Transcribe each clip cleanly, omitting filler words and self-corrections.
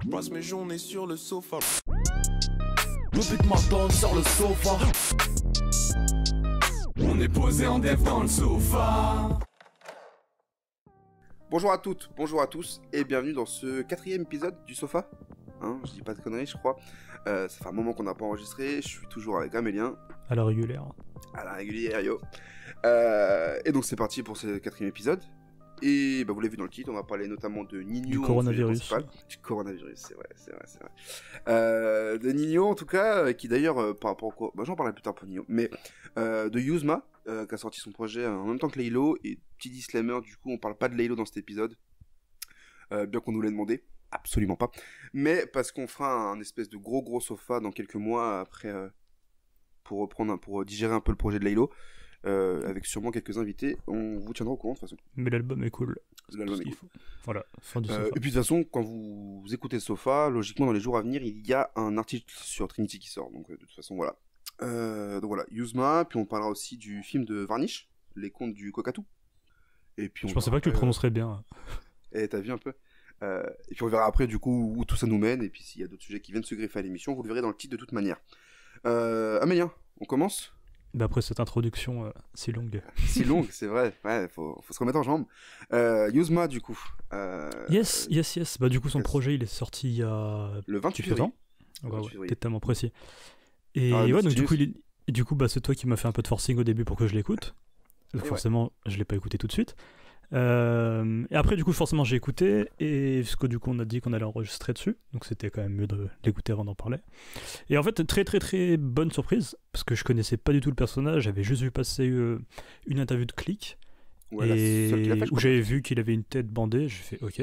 Je passe mes journées sur le sofa. Le but m'attend sur le sofa. On est posé en dev dans le sofa. Bonjour à toutes, bonjour à tous, et bienvenue dans ce 4e épisode du Sofa. Hein, je dis pas de conneries, je crois. Ça fait un moment qu'on n'a pas enregistré, je suis toujours avec Amélien. À la régulière. À la régulière, yo. Et donc c'est parti pour ce 4e épisode. Et bah, vous l'avez vu dans le titre, on va parler notamment de Nino. Du coronavirus. Du coronavirus, c'est vrai. De Nino en tout cas, qui d'ailleurs, par rapport au quoi, bah, j'en parlerai plus tard pour Nino, mais de Yuzma, qui a sorti son projet en même temps que Laylo, et petit disclaimer, du coup on parle pas de Laylo dans cet épisode, bien qu'on nous l'ait demandé, absolument pas, mais parce qu'on fera un espèce de gros sofa dans quelques mois après, pour digérer un peu le projet de Laylo, avec sûrement quelques invités, on vous tiendra au courant de toute façon. Mais l'album est cool. L'album est cool. Voilà, fin du sofa. Et puis de toute façon, quand vous écoutez le Sofa, logiquement dans les jours à venir, il y a un article sur Trinity qui sort, donc de toute façon voilà. Donc voilà, Yuzma, puis on parlera aussi du film de Varnish, Les Contes du Cockatoo. Et puis je pensais pas que tu le prononcerais bien. Et t'as vu un peu. Et puis on verra après du coup où tout ça nous mène, et puis s'il y a d'autres sujets qui viennent se greffer à l'émission, vous le verrez dans le titre de toute manière. Amélien, on commence ? Bah après cette introduction si longue. Si longue, c'est vrai. Ouais, faut se remettre en jambes. Yuzma, du coup. Yes. Bah du coup, son projet, il est sorti il y a... Le 28 février. Ouais, t'es tellement précis. Et ouais, donc du coup, bah c'est toi qui m'as fait un peu de forcing au début pour que je l'écoute. Donc forcément, je l'ai pas écouté tout de suite. Et après, du coup, forcément, j'ai écouté, et parce que du coup, on a dit qu'on allait enregistrer dessus, donc c'était quand même mieux de l'écouter avant d'en parler. Et en fait, très bonne surprise, parce que je connaissais pas du tout le personnage, j'avais juste vu passer une interview de Click, où j'avais vu qu'il avait une tête bandée, j'ai fait ok,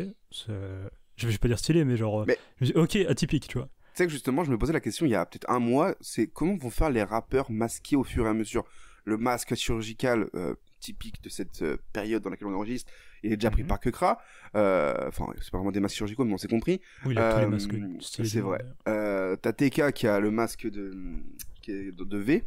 je vais pas dire stylé, mais genre, je me dis ok, atypique, tu vois. Tu sais que justement, je me posais la question il y a peut-être un mois, c'est comment vont faire les rappeurs masqués au fur et à mesure. Le masque chirurgical typique de cette période dans laquelle on enregistre, il est déjà pris par Kekra. Enfin, c'est pas vraiment des masques chirurgicaux, mais on s'est compris. Oui, il a tous les masques. C'est vrai. T'as TK qui a le masque de V.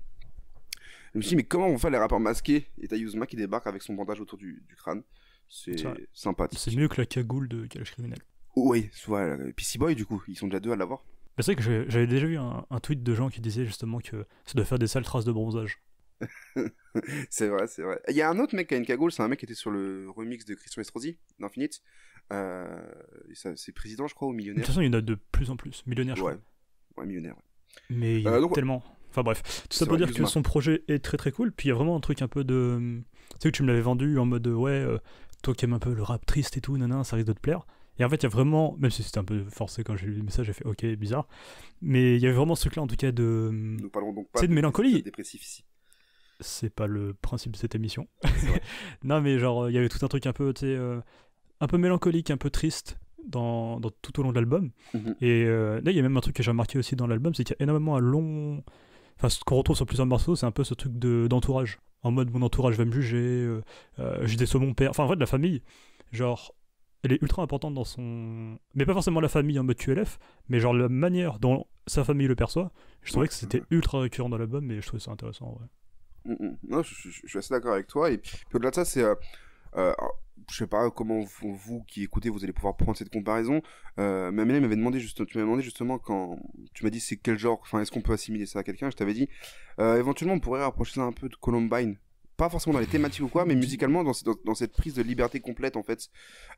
Je me suis dit, mais comment vont faire les rappeurs masqués? Et t'as Yuzma qui débarque avec son bandage autour du crâne. C'est sympathique. C'est mieux que la cagoule de Calage Criminel. Oui, voilà. Et puis Boy, du coup, ils sont déjà deux à l'avoir. Bah, c'est vrai que j'avais déjà vu un tweet de gens qui disaient justement que ça doit faire des sales traces de bronzage. C'est vrai. Il y a un autre mec qui a une cagoule, c'est un mec qui était sur le remix de Christian Estrosi, d'Infinite. C'est président, je crois, ou millionnaire. De toute façon, il y en a de plus en plus. Millionnaire, je crois. Ouais, millionnaire. Ouais. Mais il y a tellement... Enfin bref, tout ça pour dire que son projet est très cool, puis il y a vraiment un truc un peu de... Tu sais que tu me l'avais vendu en mode, toi qui aimes un peu le rap triste et tout, ça risque de te plaire. Et en fait, il y a vraiment, même si c'était un peu forcé quand j'ai lu le message, j'ai fait ok, bizarre, mais il y avait vraiment ce truc-là en tout cas de... Nous parlons donc pas de mélancolie. Dépressif ici. C'est pas le principe de cette émission. Non, mais genre, il y avait tout un truc un peu, tu sais, un peu mélancolique, un peu triste dans tout au long de l'album. Et là, il y a même un truc que j'ai remarqué aussi dans l'album, c'est qu'il y a énormément un long... Enfin, ce qu'on retrouve sur plusieurs morceaux, c'est un peu ce truc d'entourage. En mode, mon entourage va me juger, je déçois mon père. Enfin, en fait, la famille, genre, elle est ultra importante dans son... Mais pas forcément la famille en mode QLF, mais genre la manière dont sa famille le perçoit. Je trouvais que c'était ultra récurrent dans l'album, et je trouvais ça intéressant, en vrai. Non, je suis assez d'accord avec toi. Et puis au-delà de ça, c'est... je sais pas comment vous qui écoutez, vous allez pouvoir prendre cette comparaison. Mais Amélie tu m'avais demandé justement quand tu m'as dit c'est quel genre, enfin est-ce qu'on peut assimiler ça à quelqu'un, je t'avais dit éventuellement on pourrait rapprocher ça un peu de Columbine. Pas forcément dans les thématiques ou quoi, mais musicalement dans cette prise de liberté complète en fait.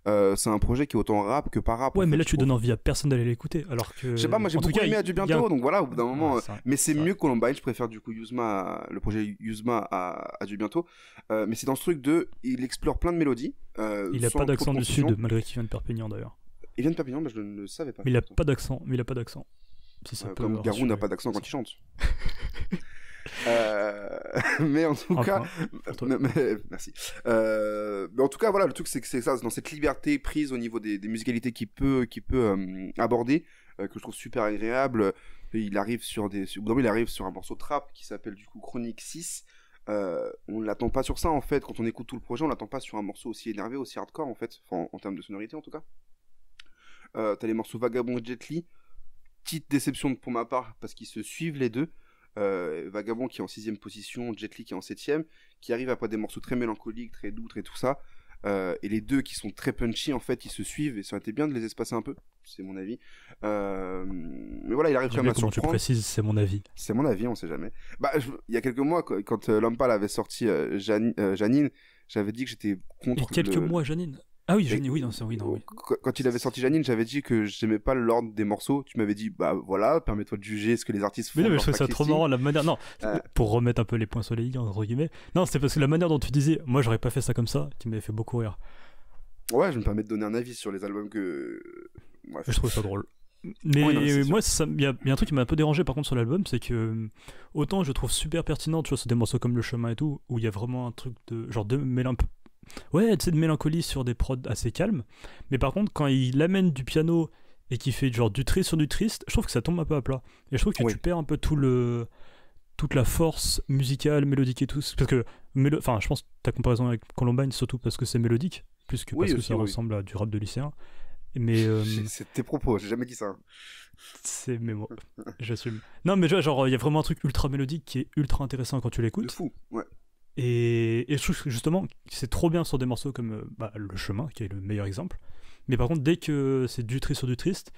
C'est un projet qui est autant rap que pas rap. Ouais, mais là tu donnes envie à personne d'aller l'écouter, alors que... Je sais pas, moi j'ai beaucoup aimé à du bientôt, donc voilà, au bout d'un moment... mais c'est mieux que Columbine, je préfère du coup le projet Yuzma à du bientôt. Mais c'est dans ce truc il explore plein de mélodies. Il a pas d'accent du sud, malgré qu'il vient de Perpignan d'ailleurs. Il vient de Perpignan, mais je ne le savais pas. Mais il a pas d'accent, Si ça peut comme Garou n'a pas d'accent quand il chante. Mais en tout cas, merci. Mais en tout cas, voilà, le truc c'est que c'est ça, dans cette liberté prise au niveau des musicalités qu'il peut aborder, que je trouve super agréable. Il arrive sur un morceau trap qui s'appelle du coup Chronique 6. On l'attend pas sur ça en fait. Quand on écoute tout le projet, on l'attend pas sur un morceau aussi énervé, aussi hardcore en fait, enfin, en termes de sonorité en tout cas. T'as les morceaux Vagabond et Jet Li. Petite déception pour ma part parce qu'ils se suivent les deux. Vagabond qui est en 6ème position, Jet Li qui est en 7ème, qui arrive après des morceaux très mélancoliques, très doux, très tout ça. et les deux qui sont très punchy, en fait, ils se suivent, et ça aurait été bien de les espacer un peu, c'est mon avis. Mais voilà, il arrive quand même à surprendre. Tu précises, c'est mon avis. C'est mon avis, on sait jamais. Bah, il y a quelques mois, quand L'Homme Pâle avait sorti Janine, j'avais dit que j'étais contre. Il y a quelques mois, Janine. Ah oui, Janine, oui, non, c'est oui, non, oui. Quand il avait sorti Janine, j'avais dit que j'aimais pas l'ordre des morceaux. Tu m'avais dit, bah voilà, permets-toi de juger ce que les artistes font. Mais non, mais je trouvais ça trop marrant, la manière. Non, pour remettre un peu les points sur les i, entre guillemets. Non, c'était parce que la manière dont tu disais, moi, j'aurais pas fait ça comme ça, qui m'avait fait beaucoup rire. Ouais, je me permets de donner un avis sur les albums que. Bref. Je trouve ça drôle. Mais moi, il y a un truc qui m'a un peu dérangé par contre sur l'album, c'est que autant je trouve super pertinent, tu vois, c'est des morceaux comme Le Chemin et tout, où il y a vraiment un truc de genre de mélancolie sur des prods assez calmes. Mais par contre, quand il amène du piano et qu'il fait genre du triste sur du triste, je trouve que ça tombe un peu à plat. Et je trouve que tu perds un peu toute la force musicale, mélodique et tout. Parce que, je pense que ta comparaison avec Columbine, surtout parce que c'est mélodique, plus que parce que ça ressemble à du rap de lycéen. Mais c'est tes propos, j'ai jamais dit ça. C'est mes mots, j'assume. Non, mais genre, il y a vraiment un truc ultra mélodique qui est ultra intéressant quand tu l'écoutes. De fou, ouais. Et je trouve que justement, c'est trop bien sur des morceaux comme Le Chemin, qui est le meilleur exemple. Mais par contre, dès que c'est du triste sur du triste,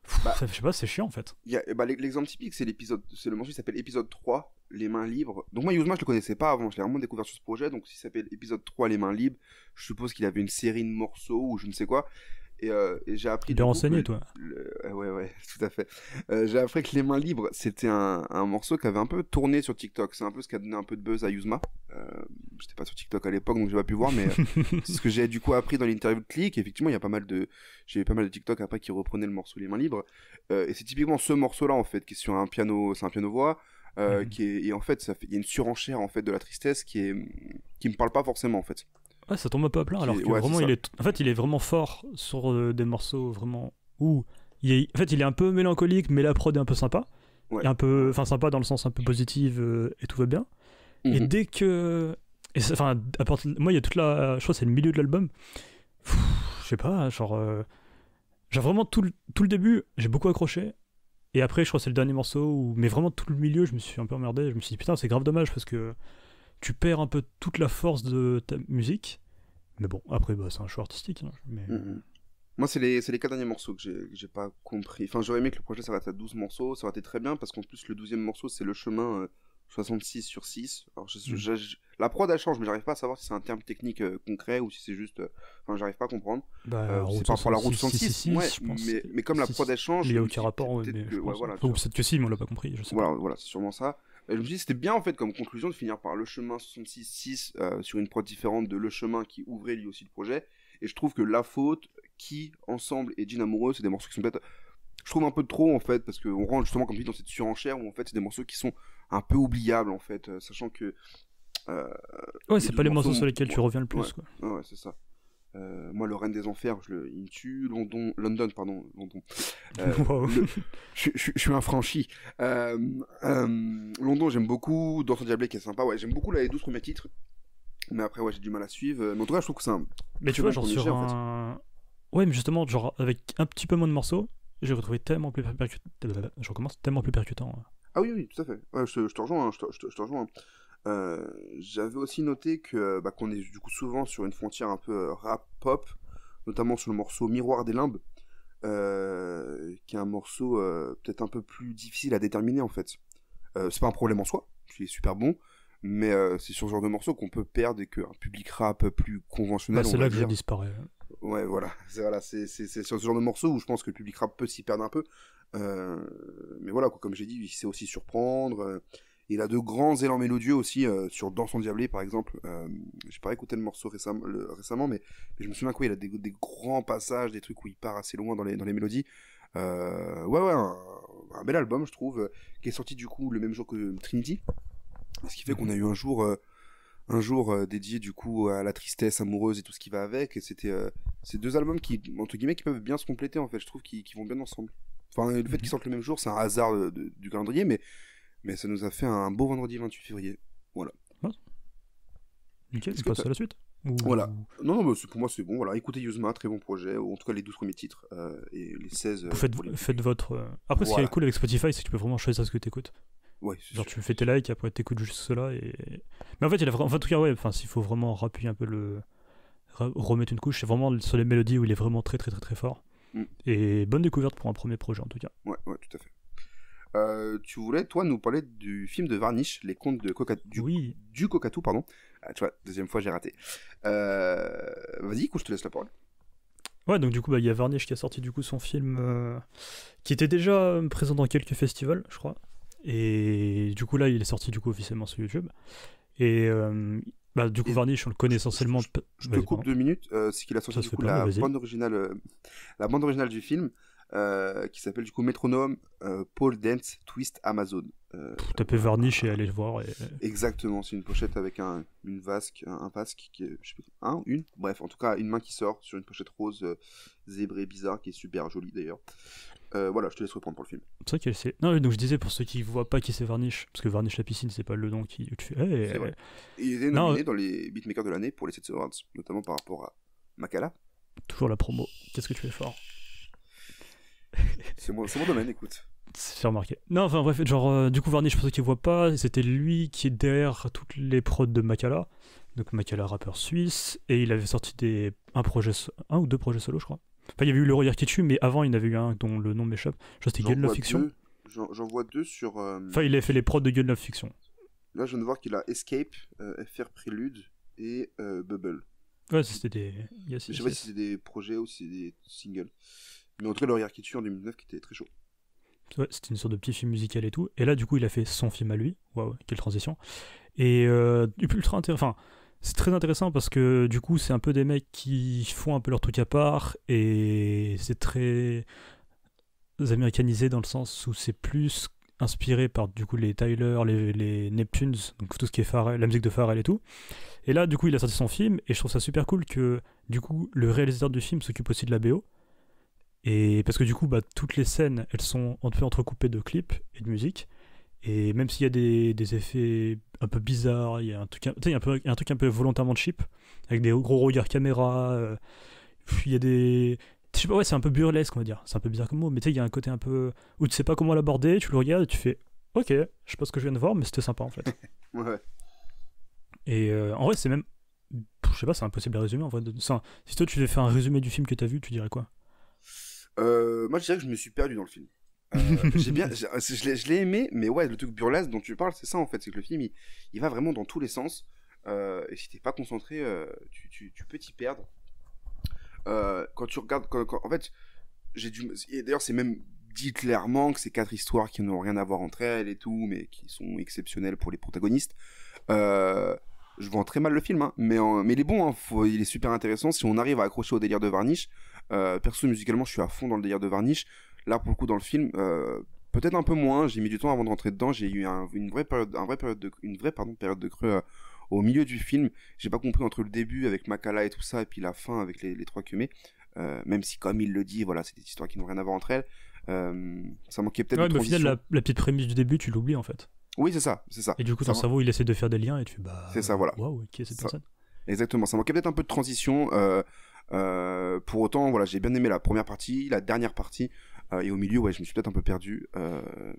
je sais pas, c'est chiant en fait. L'exemple typique, c'est le morceau qui s'appelle épisode 3, Les Mains Libres. Donc moi, Yuzma, je le connaissais pas avant, je l'ai vraiment découvert sur ce projet. Donc s'il s'appelle épisode 3, Les Mains Libres, je suppose qu'il avait une série de morceaux ou je ne sais quoi. Et j'ai appris. Bien renseigné, toi. Ouais, tout à fait. J'ai appris que Les Mains Libres, c'était un morceau qui avait un peu tourné sur TikTok. C'est un peu ce qui a donné un peu de buzz à Yuzma. J'étais pas sur TikTok à l'époque, donc j'ai pas pu voir, mais c'est ce que j'ai du coup appris dans l'interview de Click. Effectivement, il y a j'ai eu pas mal de TikTok après qui reprenaient le morceau Les Mains Libres. Et c'est typiquement ce morceau-là, en fait, qui est sur un piano, c'est un piano-voix. Et en fait, il y a une surenchère en fait de la tristesse qui me parle pas forcément en fait. Ouais, ça tombe un peu à plat, alors que vraiment il est vraiment fort sur des morceaux vraiment où il est un peu mélancolique, mais la prod est un peu sympa. Ouais. Sympa dans le sens un peu positif et tout va bien. Et dès que moi il y a je crois que c'est le milieu de l'album. Je sais pas, genre vraiment tout le début, j'ai beaucoup accroché. Et après, je crois que c'est le dernier morceau mais vraiment tout le milieu, je me suis un peu emmerdé. Je me suis dit putain, c'est grave dommage parce que tu perds un peu toute la force de ta musique. Mais bon, après, c'est un choix artistique. Hein, mais... Moi, c'est les 4 derniers morceaux que j'ai pas compris. Enfin, j'aurais aimé que le projet s'arrête à 12 morceaux. Ça aurait été très bien, parce qu'en plus, le 12e morceau, c'est Le Chemin 66/6. Alors, la prod, elle change, mais j'arrive pas à savoir si c'est un terme technique concret ou si c'est juste... j'arrive pas à comprendre. C'est par rapport à la route 66, mais comme la prod, elle change... Il n'y a aucun rapport, peut-être que si, mais on l'a pas compris, je sais pas. Voilà, c'est sûrement ça. Je me suis dit c'était bien en fait comme conclusion de finir par Le Chemin 66/6 sur une prod différente de Le Chemin qui ouvrait lui aussi le projet. Et je trouve que La Faute, Qui, Ensemble et Jean Amoureux, c'est des morceaux qui sont peut-être, je trouve un peu trop en fait, parce qu'on rentre justement comme tu dis dans cette surenchère où en fait c'est des morceaux qui sont un peu oubliables en fait, sachant que c'est pas les morceaux sur lesquels tu reviens le plus quoi. Ouais, c'est ça. Moi, Le Reine des Enfers, il me tue. London. Wow. Je suis un franchi. London, j'aime beaucoup. Dans son Diablé, qui est sympa. Ouais, j'aime beaucoup les 12 premiers titres. Mais après, j'ai du mal à suivre. Mais en tout cas, je trouve que c'est un. Mais tu vois, genre sur un. En fait. Ouais, mais justement, genre avec un petit peu moins de morceaux, j'ai retrouvé tellement plus percutant. Je recommence tellement plus percutant. Ah oui, tout à fait. Ouais, je te rejoins. Je te rejoins. J'avais aussi noté qu'on est du coup souvent sur une frontière un peu rap-pop, notamment sur le morceau Miroir des Limbes, qui est un morceau peut-être un peu plus difficile à déterminer en fait. C'est pas un problème en soi, il est super bon, mais c'est sur ce genre de morceau qu'on peut perdre et qu'un public rap plus conventionnel. C'est là que je disparais. Ouais, voilà, c'est sur ce genre de morceau où je pense que le public rap peut s'y perdre un peu. Mais voilà, comme j'ai dit, il sait aussi surprendre. Il a de grands élans mélodieux aussi, sur Dans son Diablé par exemple. J'ai pas écouté le morceau récemment, mais je me souviens qu'il a des grands passages, des trucs où il part assez loin dans les mélodies. Un bel album, je trouve, qui est sorti du coup le même jour que Trinity. Ce qui fait qu'on a eu un jour dédié du coup à la tristesse amoureuse et tout ce qui va avec. Et c'était ces deux albums qui, entre guillemets, qui peuvent bien se compléter en fait. Je trouve qu'ils vont bien ensemble. Enfin, le fait qu'ils sortent le même jour, c'est un hasard du calendrier, mais ça nous a fait un beau vendredi 28 février. Voilà. Nickel, on passe à la suite. Voilà. Non, mais pour moi c'est bon. Voilà, écoutez Yuzma, très bon projet. Ou en tout cas les 12 premiers titres et les 16. Faites votre. Après, ce qui est cool avec Spotify, c'est que tu peux vraiment choisir ce que tu écoutes. Ouais, genre tu fais tes likes, après t'écoutes juste cela. Mais en fait, en tout cas, ouais, s'il faut vraiment remettre une couche. C'est vraiment sur les mélodies où il est vraiment très très très très fort. Et bonne découverte pour un premier projet en tout cas. Ouais, tout à fait. Tu voulais, toi, nous parler du film de Varnish, Les Contes de du Cocatou, pardon. Ah, tu vois, deuxième fois, j'ai raté. Vas-y, écoute, je te laisse la parole. Ouais, donc du coup, il y a Varnish qui a sorti du coup son film qui était déjà présent dans quelques festivals, je crois. Et du coup, là, il est sorti du coup officiellement sur YouTube. Et du coup, Varnish, on le connaît essentiellement. Je te coupe 2 minutes. C'est qu'il a sorti du coup la bande originale du film. Qui s'appelle du coup Métronome, Pole Dance Twist Amazon. Tapez Varnish et allez le voir. Exactement, c'est une pochette avec un vasque qui est, je sais pas, bref, en tout cas une main qui sort sur une pochette rose zébrée bizarre qui est super jolie d'ailleurs. Voilà, je te laisse reprendre pour le film. C'est vrai qu'elle sait. Non, donc je disais pour ceux qui voient pas qui c'est Varnish, parce que Varnish la piscine, c'est pas le nom qui tu fais. C'est vrai. Il était nominé dans les beatmakers de l'année pour les 7 Awards, notamment par rapport à Makala. Toujours la promo. Qu'est-ce que tu fais fort? C'est mon domaine, écoute. C'est remarqué. Non, enfin bref, genre, du coup, Varnish, pour ceux qui voient pas, c'était lui qui est derrière toutes les prods de Makala. Donc Makala, rappeur suisse, et il avait sorti un ou deux projets solo, je crois. Enfin, il y avait eu Le Royeur qui tue, mais avant, il y en avait eu un dont le nom m'échappe. Je crois que c'était Gun Love Fiction. J'en vois deux sur. Enfin, il avait fait les prods de Gun Love Fiction. Là, je viens de voir qu'il a Escape, FR Prélude et Bubble. Ouais, c'était des. Je sais pas si c'est des projets ou si c'est des singles. Mais en tout cas, Le Royeur qui tue en 2009 qui était très chaud. Ouais, c'était une sorte de petit film musical et tout. Et là, du coup, il a fait son film à lui. Waouh, quelle transition. Et ultra intéressant. Enfin, c'est très intéressant parce que du coup, c'est un peu des mecs qui font un peu leur truc à part. Et c'est très américanisé dans le sens où c'est plus inspiré par du coup les Tyler, les Neptunes, donc tout ce qui est Pharrell, la musique de Pharrell et tout. Et là, du coup, il a sorti son film. Et je trouve ça super cool que du coup, le réalisateur du film s'occupe aussi de la BO. Et parce que du coup, toutes les scènes, elles sont un peu entrecoupées de clips et de musique. Et même s'il y a des effets un peu bizarres, il y a un truc un peu volontairement cheap, avec des gros regards caméra. Puis il y a des... Je sais pas, ouais, c'est un peu burlesque, on va dire. C'est un peu bizarre comme mot, mais tu sais, il y a un côté un peu... où tu sais pas comment l'aborder, tu le regardes et tu fais... Ok, je sais pas ce que je viens de voir, mais c'était sympa en fait. Ouais. Et en vrai, c'est même... Je sais pas, c'est impossible à résumer en vrai. Si toi, tu devais faire un résumé du film que t'as vu, tu dirais quoi? Moi je dirais que je me suis perdu dans le film. Je l'ai aimé, mais ouais, le truc burlesque dont tu parles, c'est ça en fait, c'est que le film il va vraiment dans tous les sens, et si t'es pas concentré, tu peux t'y perdre. Quand tu regardes, en fait, et d'ailleurs c'est même dit clairement que c'est 4 histoires qui n'ont rien à voir entre elles et tout, mais qui sont exceptionnelles pour les protagonistes. Je vends très mal le film, hein, mais il est bon, hein, il est super intéressant si on arrive à accrocher au délire de Varnish. Perso, musicalement, je suis à fond dans le délire de Varnish. Là, pour le coup, dans le film, peut-être un peu moins. J'ai mis du temps avant de rentrer dedans. J'ai eu une vraie période de creux au milieu du film. J'ai pas compris entre le début avec Makala et tout ça, et puis la fin avec les 3 Kumé. Même si, comme il le dit, voilà, c'est des histoires qui n'ont rien à voir entre elles. Ça manquait peut-être de transition. Au final, la petite prémisse du début, tu l'oublies en fait. Oui, c'est ça. Et du coup, ton cerveau, il essaie de faire des liens et tu fais c'est ça, voilà. Waouh, qui est cette personne? Exactement. Ça manquait peut-être un peu de transition. Pour autant, voilà, j'ai bien aimé la première partie, la dernière partie, et au milieu, ouais, je me suis peut-être un peu perdu.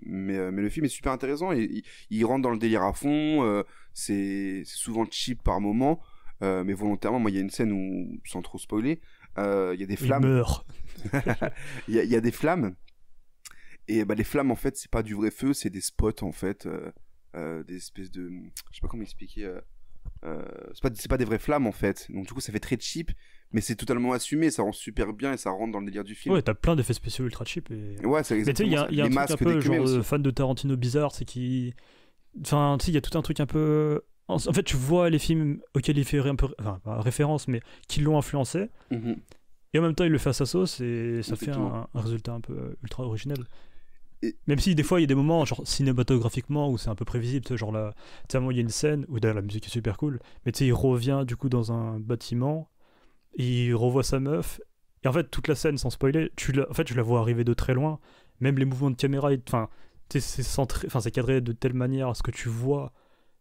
Mais le film est super intéressant et il rentre dans le délire à fond. C'est souvent cheap par moment, mais volontairement. Moi, il y a une scène où, sans trop spoiler, il y a des flammes. Il meurt. Il y a des flammes. Et les flammes, en fait, c'est pas du vrai feu, c'est des spots, en fait, des espèces de, je sais pas comment expliquer. C'est pas des vraies flammes en fait, donc du coup ça fait très cheap, mais c'est totalement assumé, ça rend super bien et ça rentre dans le délire du film. Ouais, t'as plein d'effets spéciaux ultra cheap. Ouais, c'est exactement ça. Il y a un truc un peu genre fan de Tarantino bizarre, c'est qu'il, enfin, tu sais, il y a tout un truc un peu. En fait, tu vois les films auxquels il fait un peu, enfin, pas référence, mais qui l'ont influencé. Et en même temps, il le fait à sa sauce et ça fait un résultat un peu ultra original. Même si des fois il y a des moments genre cinématographiquement où c'est un peu prévisible, tu sais, genre là, tu sais, il y a une scène où d'ailleurs la musique est super cool, mais tu sais, il revient du coup dans un bâtiment, il revoit sa meuf, et en fait toute la scène sans spoiler, tu la vois arriver de très loin, même les mouvements de caméra, enfin, tu sais, c'est cadré de telle manière à ce que tu vois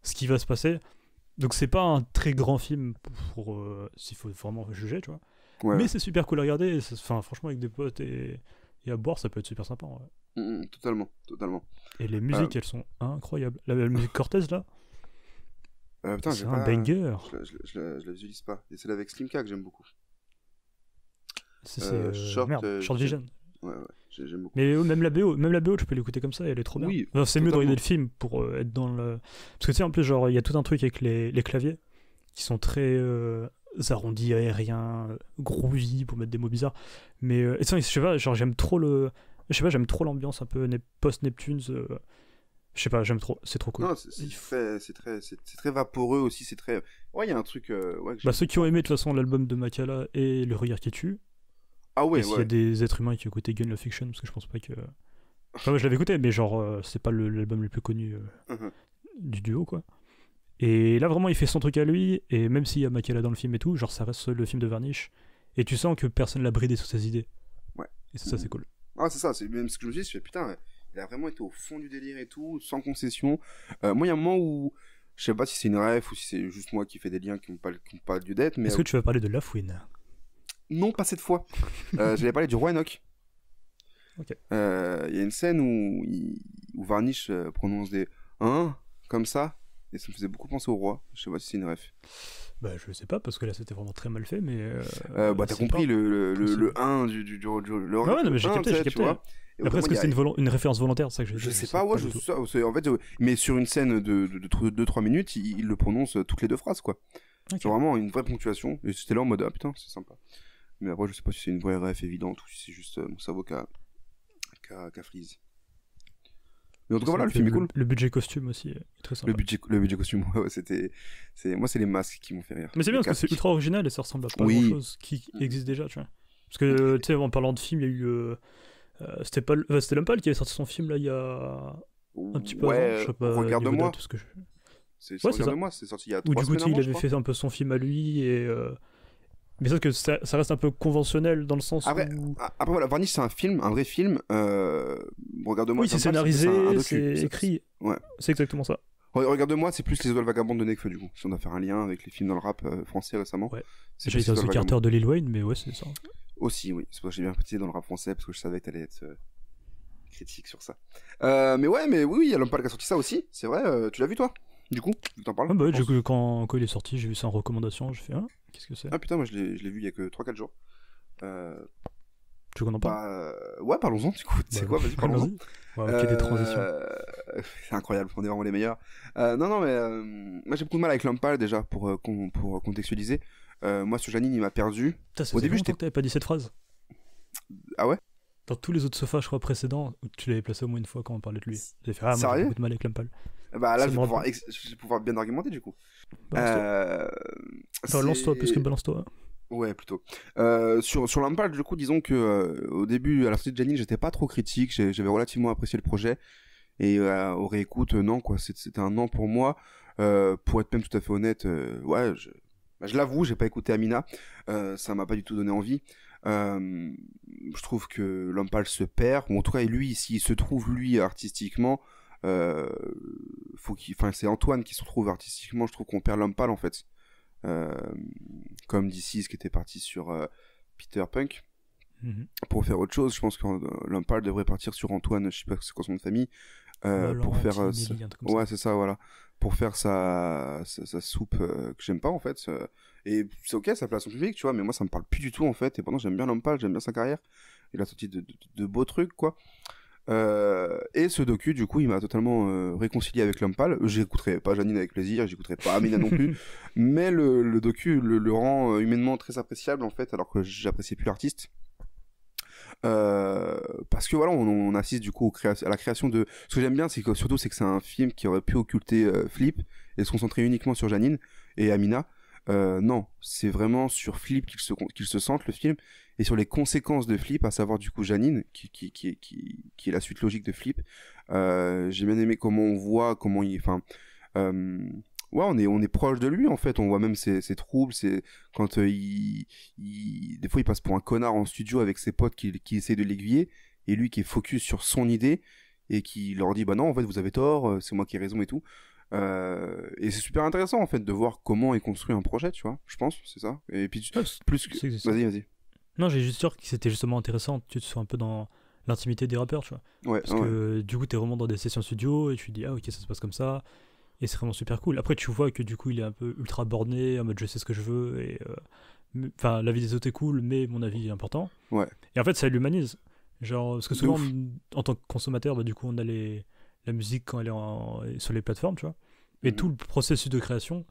ce qui va se passer, donc c'est pas un très grand film pour s'il faut vraiment juger, tu vois, mais c'est super cool à regarder, enfin franchement avec des potes et à boire ça peut être super sympa en vrai. Totalement. Et les musiques, elles sont incroyables. La musique Cortez, là, Putain, c'est un banger. Je la visualise pas. Et c'est celle avec Slimka que j'aime beaucoup. C'est Short Vision. Ouais, j'aime beaucoup. Mais même la BO, tu peux l'écouter comme ça, elle est trop bien. Oui, enfin, c'est mieux de totalement. regarder le film pour être dans le. Parce que tu sais, en plus, genre, il y a tout un truc avec les claviers qui sont très arrondis, aériens, groovy, pour mettre des mots bizarres. Mais et ça, je sais pas, genre, j'aime trop l'ambiance un peu post-Neptunes. Je sais pas, j'aime trop, c'est trop cool. Non, c'est très vaporeux aussi, c'est très... Ouais, il y a un truc... ouais, que Bah, j'aime. ceux qui ont aimé de toute façon l'album de Makala et Le Regard qui tue, Ah ouais, et s'il y a des êtres humains qui ont écouté Gun Love Fiction, parce que je pense pas que... Enfin, moi je l'avais écouté, mais genre, c'est pas l'album le plus connu Mhm. du duo, quoi. Et là, vraiment, il fait son truc à lui, et même s'il y a Makala dans le film et tout, genre, ça reste le film de Varnish, et tu sens que personne l'a bridé sur ses idées. Ouais. Et ça, c'est cool. Ah, c'est ça, c'est même ce que je me suis dit, je fais putain, il a vraiment été au fond du délire et tout, sans concession. Moi, il y a un moment où, je sais pas si c'est une ref ou si c'est juste moi qui fais des liens qui n'ont pas lieu d'être, mais Est-ce que tu vas parler de Lafouine? non, pas cette fois. J'allais parler du Roi Enoch. Ok. Il y a une scène où Varnish prononce des « hein » comme ça, et ça me faisait beaucoup penser au roi. Je sais pas si c'est une ref. Bah, je sais pas, parce que là, c'était vraiment très mal fait, mais... Bah, t'as compris le 1 du le Ah ouais, non, mais j'ai 1, capté, tu sais, j'ai tu capté. vois. Et Après, est-ce que vraiment, c'était une référence volontaire, c'est ça que je sais pas, ouais, en fait, mais sur une scène de 2-3 minutes, il le prononce toutes les deux phrases, quoi. Ok. C'est vraiment une vraie ponctuation, et c'était là en mode, ah putain, c'est sympa. Mais après, je sais pas si c'est une vraie ref évidente, ou si c'est juste mon cerveau qui a freeze. Mais en tout cas, voilà, le film est cool. Le budget costume aussi est très sympa. Le budget costume, ouais, moi, c'est les masques qui m'ont fait rire. Mais c'est bien Les parce que c'est casques. ultra original et ça ressemble à pas Oui. grand chose qui existe déjà, tu vois. Parce que, tu sais, en parlant de film, il y a eu. C'était Lompal qui avait sorti son film là il y a un petit peu avant. Je sais pas. Regarde-moi. niveau date, parce que C'est Ouais, c'est Regarde-moi, c'est sorti il y a Ou 3 du coup, semaines il avant, je avait crois. fait un peu son film à lui et. Mais sauf que ça reste un peu conventionnel dans le sens Après, où. après voilà, Varnish, c'est un film, un vrai film. Regarde-moi. Oui, c'est Lompal, un scénarisé, docu. c'est écrit. Ouais. C'est exactement ça. Regarde-moi, c'est plus Les Étoiles Vagabondes de Nekfeu, du coup. Si on doit faire un lien avec les films dans le rap français récemment. Ouais. C'est J'ai plus été Les The Étoiles Carter Vagabondes. de Lil Wayne, mais ouais, c'est ça. Aussi, oui. C'est pour ça que j'ai bien précisé dans le rap français, parce que je savais que t'allais être critique sur ça. Mais ouais, mais oui, il y a Lompal qui a sorti ça aussi. C'est vrai, tu l'as vu, toi? Du coup, tu t'en parles? Ah bah ouais, je pense. quand il est sorti, j'ai vu ça en recommandation, j'ai fait qu'est-ce que c'est? Ah putain, moi je l'ai vu il y a que 3-4 jours. Tu veux qu'on en parle? Ouais, parlons-en, du coup. C'est quoi? Vas-y, parlons-en. Ouais, ok, des transitions. C'est incroyable, on est vraiment les meilleurs. Non, mais moi j'ai beaucoup de mal avec Lompal déjà pour contextualiser. Moi, sur Janine, il m'a perdu. Putain, ça Au faisait début, longtemps j'étais. que t'avais pas dit cette phrase. Ah ouais? Dans tous les autres sofas, je crois, précédents, où tu l'avais placé au moins une fois quand on parlait de lui. J'ai fait, moi j'ai Sérieux? beaucoup de mal avec Lompal. Bah là, Ça je me vais rappelle. pouvoir bien argumenter du coup. Balance-toi. Enfin, lance-toi plus que balance-toi. Ouais, plutôt. Sur Lompal, du coup, disons que au début, à la sortie de Janine, j'étais pas trop critique. J'avais relativement apprécié le projet. Et au réécoute, non, quoi. C'était un non pour moi. Pour être même tout à fait honnête, ouais, je l'avoue, j'ai pas écouté Amina. Ça m'a pas du tout donné envie. Je trouve que Lompal se perd, ou en tout cas, lui, s'il se trouve, lui, artistiquement, c'est Antoine qui se retrouve artistiquement. Je trouve qu'on perd Lompal, en fait. Comme D6 qui était parti sur Peter Punk. Pour faire autre chose, je pense que Lompal devrait partir sur Antoine, je sais pas c'est quoi son nom de famille, pour faire ouais, c'est ça, voilà, pour faire sa soupe que j'aime pas en fait, et c'est ok, ça plaît à son public, tu vois, mais moi ça me parle plus du tout en fait, et pourtant j'aime bien Lompal, j'aime bien sa carrière, il a sorti de beaux trucs, quoi. Et ce docu, du coup, il m'a totalement réconcilié avec Lompal. J'écouterai pas Janine avec plaisir, j'écouterai pas Amina non plus, mais le docu le rend humainement très appréciable en fait, alors que j'appréciais plus l'artiste. Parce que voilà, on assiste du coup à la création de. Ce que j'aime bien, c'est que surtout c'est que c'est un film qui aurait pu occulter Flip et se concentrer uniquement sur Janine et Amina. Non, c'est vraiment sur Flip qu'il se centre le film, et sur les conséquences de Flip, à savoir du coup Janine, qui est la suite logique de Flip. J'ai bien aimé comment on voit, comment il. Enfin. Ouais, on est proche de lui en fait, on voit même ses troubles, c'est quand des fois il passe pour un connard en studio avec ses potes qui essaient de l'aiguiller, et lui qui est focus sur son idée et qui leur dit bah non en fait vous avez tort, c'est moi qui ai raison et tout. Et c'est super intéressant en fait de voir comment est construit un projet, tu vois, je pense, c'est ça. Et puis plus que vas-y. Non, j'ai juste sûr que c'était justement intéressant, tu te sens un peu dans l'intimité des rappeurs, tu vois. Ouais, parce que du coup t'es vraiment dans des sessions studio et tu dis ok ça se passe comme ça. Et c'est vraiment super cool. Après, tu vois que du coup, il est un peu ultra borné, en mode je sais ce que je veux. Et enfin, l'avis des autres est cool, mais mon avis est important. Ouais. Et en fait, ça l'humanise. Genre, parce que souvent, en tant que consommateur, bah, du coup, on a la musique quand elle est sur les plateformes, tu vois. Et tout le processus de création,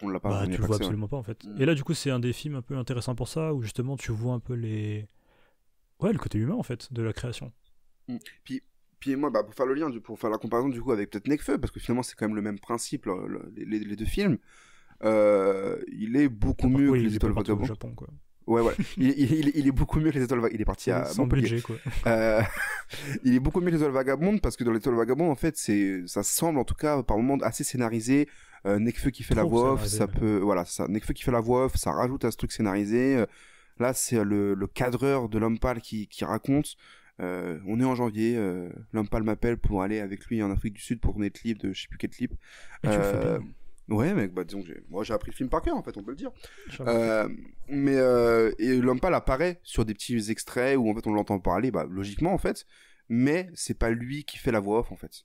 on l'a pas, bah, tu le vois absolument pas en fait. Et là, du coup, c'est un des films un peu intéressant pour ça, où justement, tu vois un peu le côté humain en fait de la création. Puis moi, bah, pour faire le lien, pour faire la comparaison du coup avec peut-être Nekfeu, parce que finalement c'est quand même le même principe, les deux films, il est beaucoup mieux que Les Étoiles Vagabondes. Au Japon, quoi. Ouais, il est beaucoup mieux que Les Étoiles Vagabondes. Il est parti à sans Montpellier. budget, quoi. Il est beaucoup mieux que Les Étoiles Vagabondes, parce que dans Les Étoiles Vagabondes, en fait, ça semble en tout cas par moments assez scénarisé. Nekfeu qui fait la voix off, ça peut, voilà, ça. Nekfeu qui fait la voix off, ça rajoute à ce truc scénarisé. Là, c'est le cadreur de l'homme pâle qui raconte. On est en janvier, l'homme pâle m'appelle pour aller avec lui en Afrique du Sud pour tourner le clip de je sais plus quel clip. Et tu le fais bien. Ouais, mec, bah disons que j'ai appris le film par cœur en fait, on peut le dire. Et l'homme pâle apparaît sur des petits extraits où en fait on l'entend parler, bah logiquement en fait, mais c'est pas lui qui fait la voix off en fait.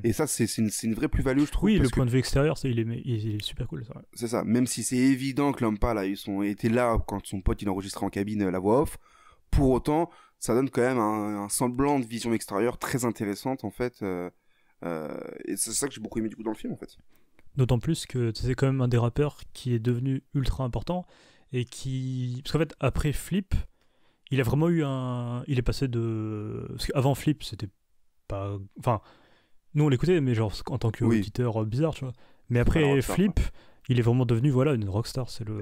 Et ça, c'est une vraie plus-value, je trouve. Oui, le point de vue extérieur, il est super cool. Ça. C'est ça. Même si c'est évident que l'homme pâle était là quand son pote il enregistrait en cabine la voix off, pour autant, ça donne quand même un semblant de vision extérieure très intéressante en fait. Et c'est ça que j'ai beaucoup aimé du coup dans le film en fait. D'autant plus que c'est quand même un des rappeurs qui est devenu ultra important et parce qu'en fait après Flip, il a vraiment eu il est passé de parce qu'avant Flip c'était pas, enfin nous on l'écoutait mais genre en tant qu'auditeur bizarre, tu vois. Mais après Flip, il est vraiment devenu une rockstar, c'est le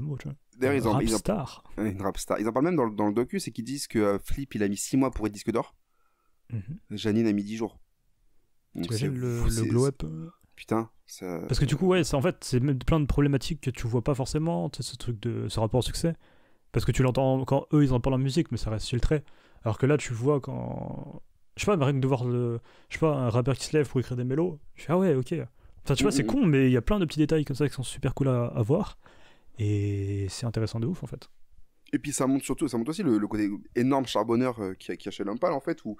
mot, tu vois. D'ailleurs, une rapstar. Une rapstar. Ils en parlent même dans le docu, c'est qu'ils disent que Flip il a mis 6 mois pour être disque d'or. Janine a mis 10 jours. T'imagines le glow-up Putain, ça... Parce que du coup, en fait, c'est même plein de problématiques que tu vois pas forcément, tu sais, ce rapport au succès. Parce que tu l'entends quand eux, ils en parlent en musique, mais ça reste filtré. Alors que là, tu vois quand... Je sais pas, rien que de voir un rappeur qui se lève pour écrire des mélos, je fais, ah ouais, ok. Enfin, tu vois, c'est con, mais il y a plein de petits détails comme ça qui sont super cool à voir. Et c'est intéressant de ouf, en fait. Et puis ça montre aussi le côté énorme charbonneur qu'il y a chez l'homme pâle, en fait, où...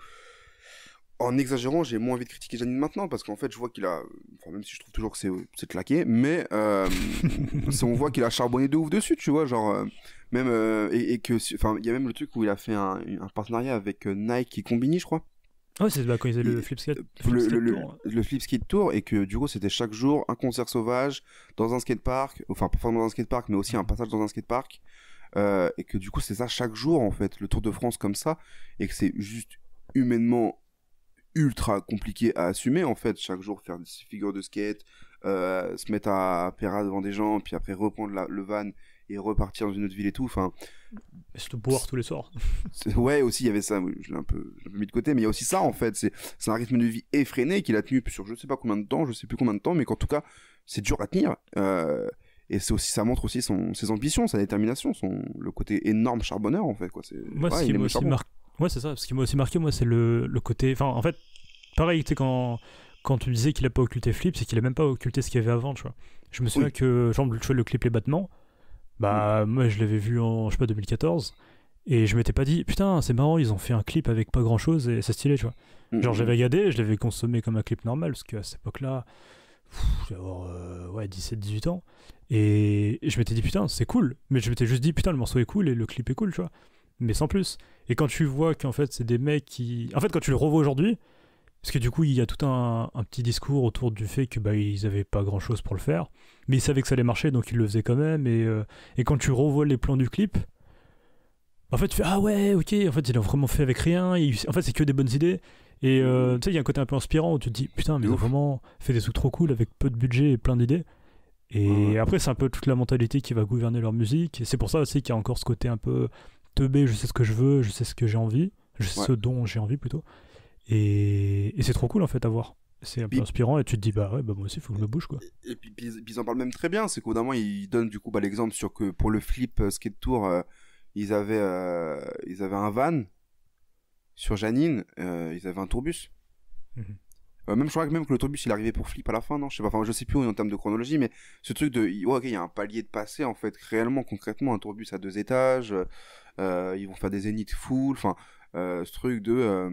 En exagérant, j'ai moins envie de critiquer Janine maintenant, parce qu'en fait, je vois qu'il a... Enfin, même si je trouve toujours que c'est claqué, mais on voit qu'il a charbonné de ouf dessus, tu vois, genre... même... et que... Enfin, il y a même le truc où il a fait un partenariat avec Nike et Combini, je crois. Ouais, c'est là quand ils faisaient le Flip Skate le Flip Skate Tour, et que du coup, c'était chaque jour un concert sauvage dans un skatepark, enfin, pas forcément dans un skatepark, mais aussi un passage dans un skatepark, et que du coup, c'est ça chaque jour, en fait, le Tour de France comme ça, et que c'est juste humainement ultra compliqué à assumer en fait, chaque jour faire des figures de skate, se mettre à Péra devant des gens, puis après reprendre le van et repartir dans une autre ville et tout, enfin... Et se boire tous les soirs. Ouais, aussi il y avait ça, je l'ai un peu mis de côté, mais il y a aussi ça en fait, c'est un rythme de vie effréné qu'il a tenu sur je sais pas combien de temps, je sais plus combien de temps, mais qu'en tout cas c'est dur à tenir, et ça montre aussi ses ambitions, sa détermination, le côté énorme charbonneur en fait, quoi. Moi, ce qui m'a aussi marqué, ouais, c'est ça. Ce qui m'a aussi marqué, moi, c'est le côté. Enfin, en fait, pareil, tu sais, quand tu disais qu'il a pas occulté Flip, c'est qu'il a même pas occulté ce qu'il y avait avant, tu vois. Je me souviens que, genre, le clip Les Battements, bah, moi, je l'avais vu en, je sais pas, 2014, et je m'étais pas dit, putain, c'est marrant, ils ont fait un clip avec pas grand chose, et c'est stylé, tu vois. Genre, j'avais regardé, je l'avais consommé comme un clip normal, parce qu'à cette époque-là, je devais avoir 17-18 ans, et je m'étais dit, putain, c'est cool, mais je m'étais juste dit, putain, le morceau est cool, et le clip est cool, tu vois. Mais sans plus. Et quand tu vois qu'en fait c'est des mecs qui... En fait quand tu le revois aujourd'hui, parce que du coup il y a tout un petit discours autour du fait que bah, ils avaient pas grand chose pour le faire, mais ils savaient que ça allait marcher donc ils le faisaient quand même, et quand tu revois les plans du clip, en fait tu fais ah ouais ok, en fait ils l'ont vraiment fait avec rien, en fait c'est que des bonnes idées, et tu sais il y a un côté un peu inspirant où tu te dis putain mais ils ont vraiment fait des trucs trop cool avec peu de budget et plein d'idées. Et après c'est un peu toute la mentalité qui va gouverner leur musique, et c'est pour ça aussi qu'il y a encore ce côté un peu teubé, je sais ce que je veux, je sais ce que j'ai envie, je sais ce dont j'ai envie plutôt, et c'est trop cool en fait à voir, c'est un peu inspirant, et tu te dis bah ouais bah moi aussi il faut que je me bouge quoi. Et puis ils en parlent même très bien, c'est qu'au bout d'un moment ils donnent du coup l'exemple sur que pour le Flip Skate Tour ils avaient un van sur Janine, ils avaient un tourbus. Même je crois que même que l'autobus il arrivait pour Flip à la fin, non, je sais pas, enfin je sais plus en termes de chronologie, mais ce truc de ouais, ok, il y a un palier de passé en fait, réellement concrètement un tourbus à 2 étages, ils vont faire des zéniths full, enfin ce truc de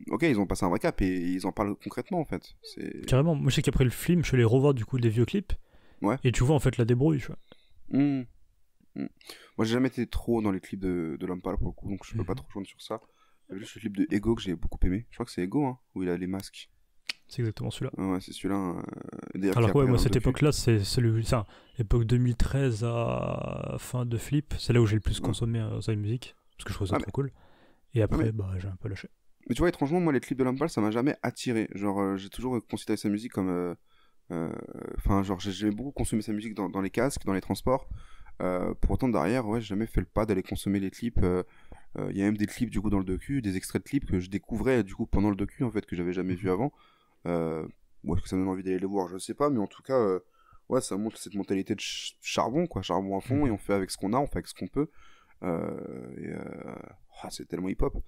ok, ils ont passé un vrai cap et ils en parlent concrètement en fait. C'est Carrément, moi je sais qu'après le film, je suis allé revoir du coup des vieux clips. Ouais. Et tu vois en fait la débrouille, tu vois. Moi j'ai jamais été trop dans les clips de L'Homme Pâle pour le coup, donc je peux pas trop joindre sur ça. Il y a juste le clip de Ego que j'ai beaucoup aimé, je crois que c'est Ego hein, où il a les masques. C'est exactement celui-là. Ouais, c'est celui-là. Alors ouais, moi cette époque-là, c'est celui, ça, époque 2013 à fin de Flip, c'est là où j'ai le plus consommé sa musique, parce que je trouve ça trop cool. Et après, bah j'ai un peu lâché. Mais tu vois, étrangement, moi les clips de L'Homme Pâle, ça m'a jamais attiré. Genre, j'ai toujours considéré sa musique comme, enfin, genre, j'ai beaucoup consommé sa musique dans les casques, dans les transports. Pour autant derrière, ouais, j'ai jamais fait le pas d'aller consommer les clips. Il y a même des clips du coup dans le docu, des extraits de clips que je découvrais du coup pendant le docu en fait que j'avais jamais vu avant. Ou est-ce que ça me donne envie d'aller les voir, je sais pas, mais en tout cas ouais, ça montre cette mentalité de charbon quoi, charbon à fond, et on fait avec ce qu'on a, on fait avec ce qu'on peut, c'est tellement hip hop.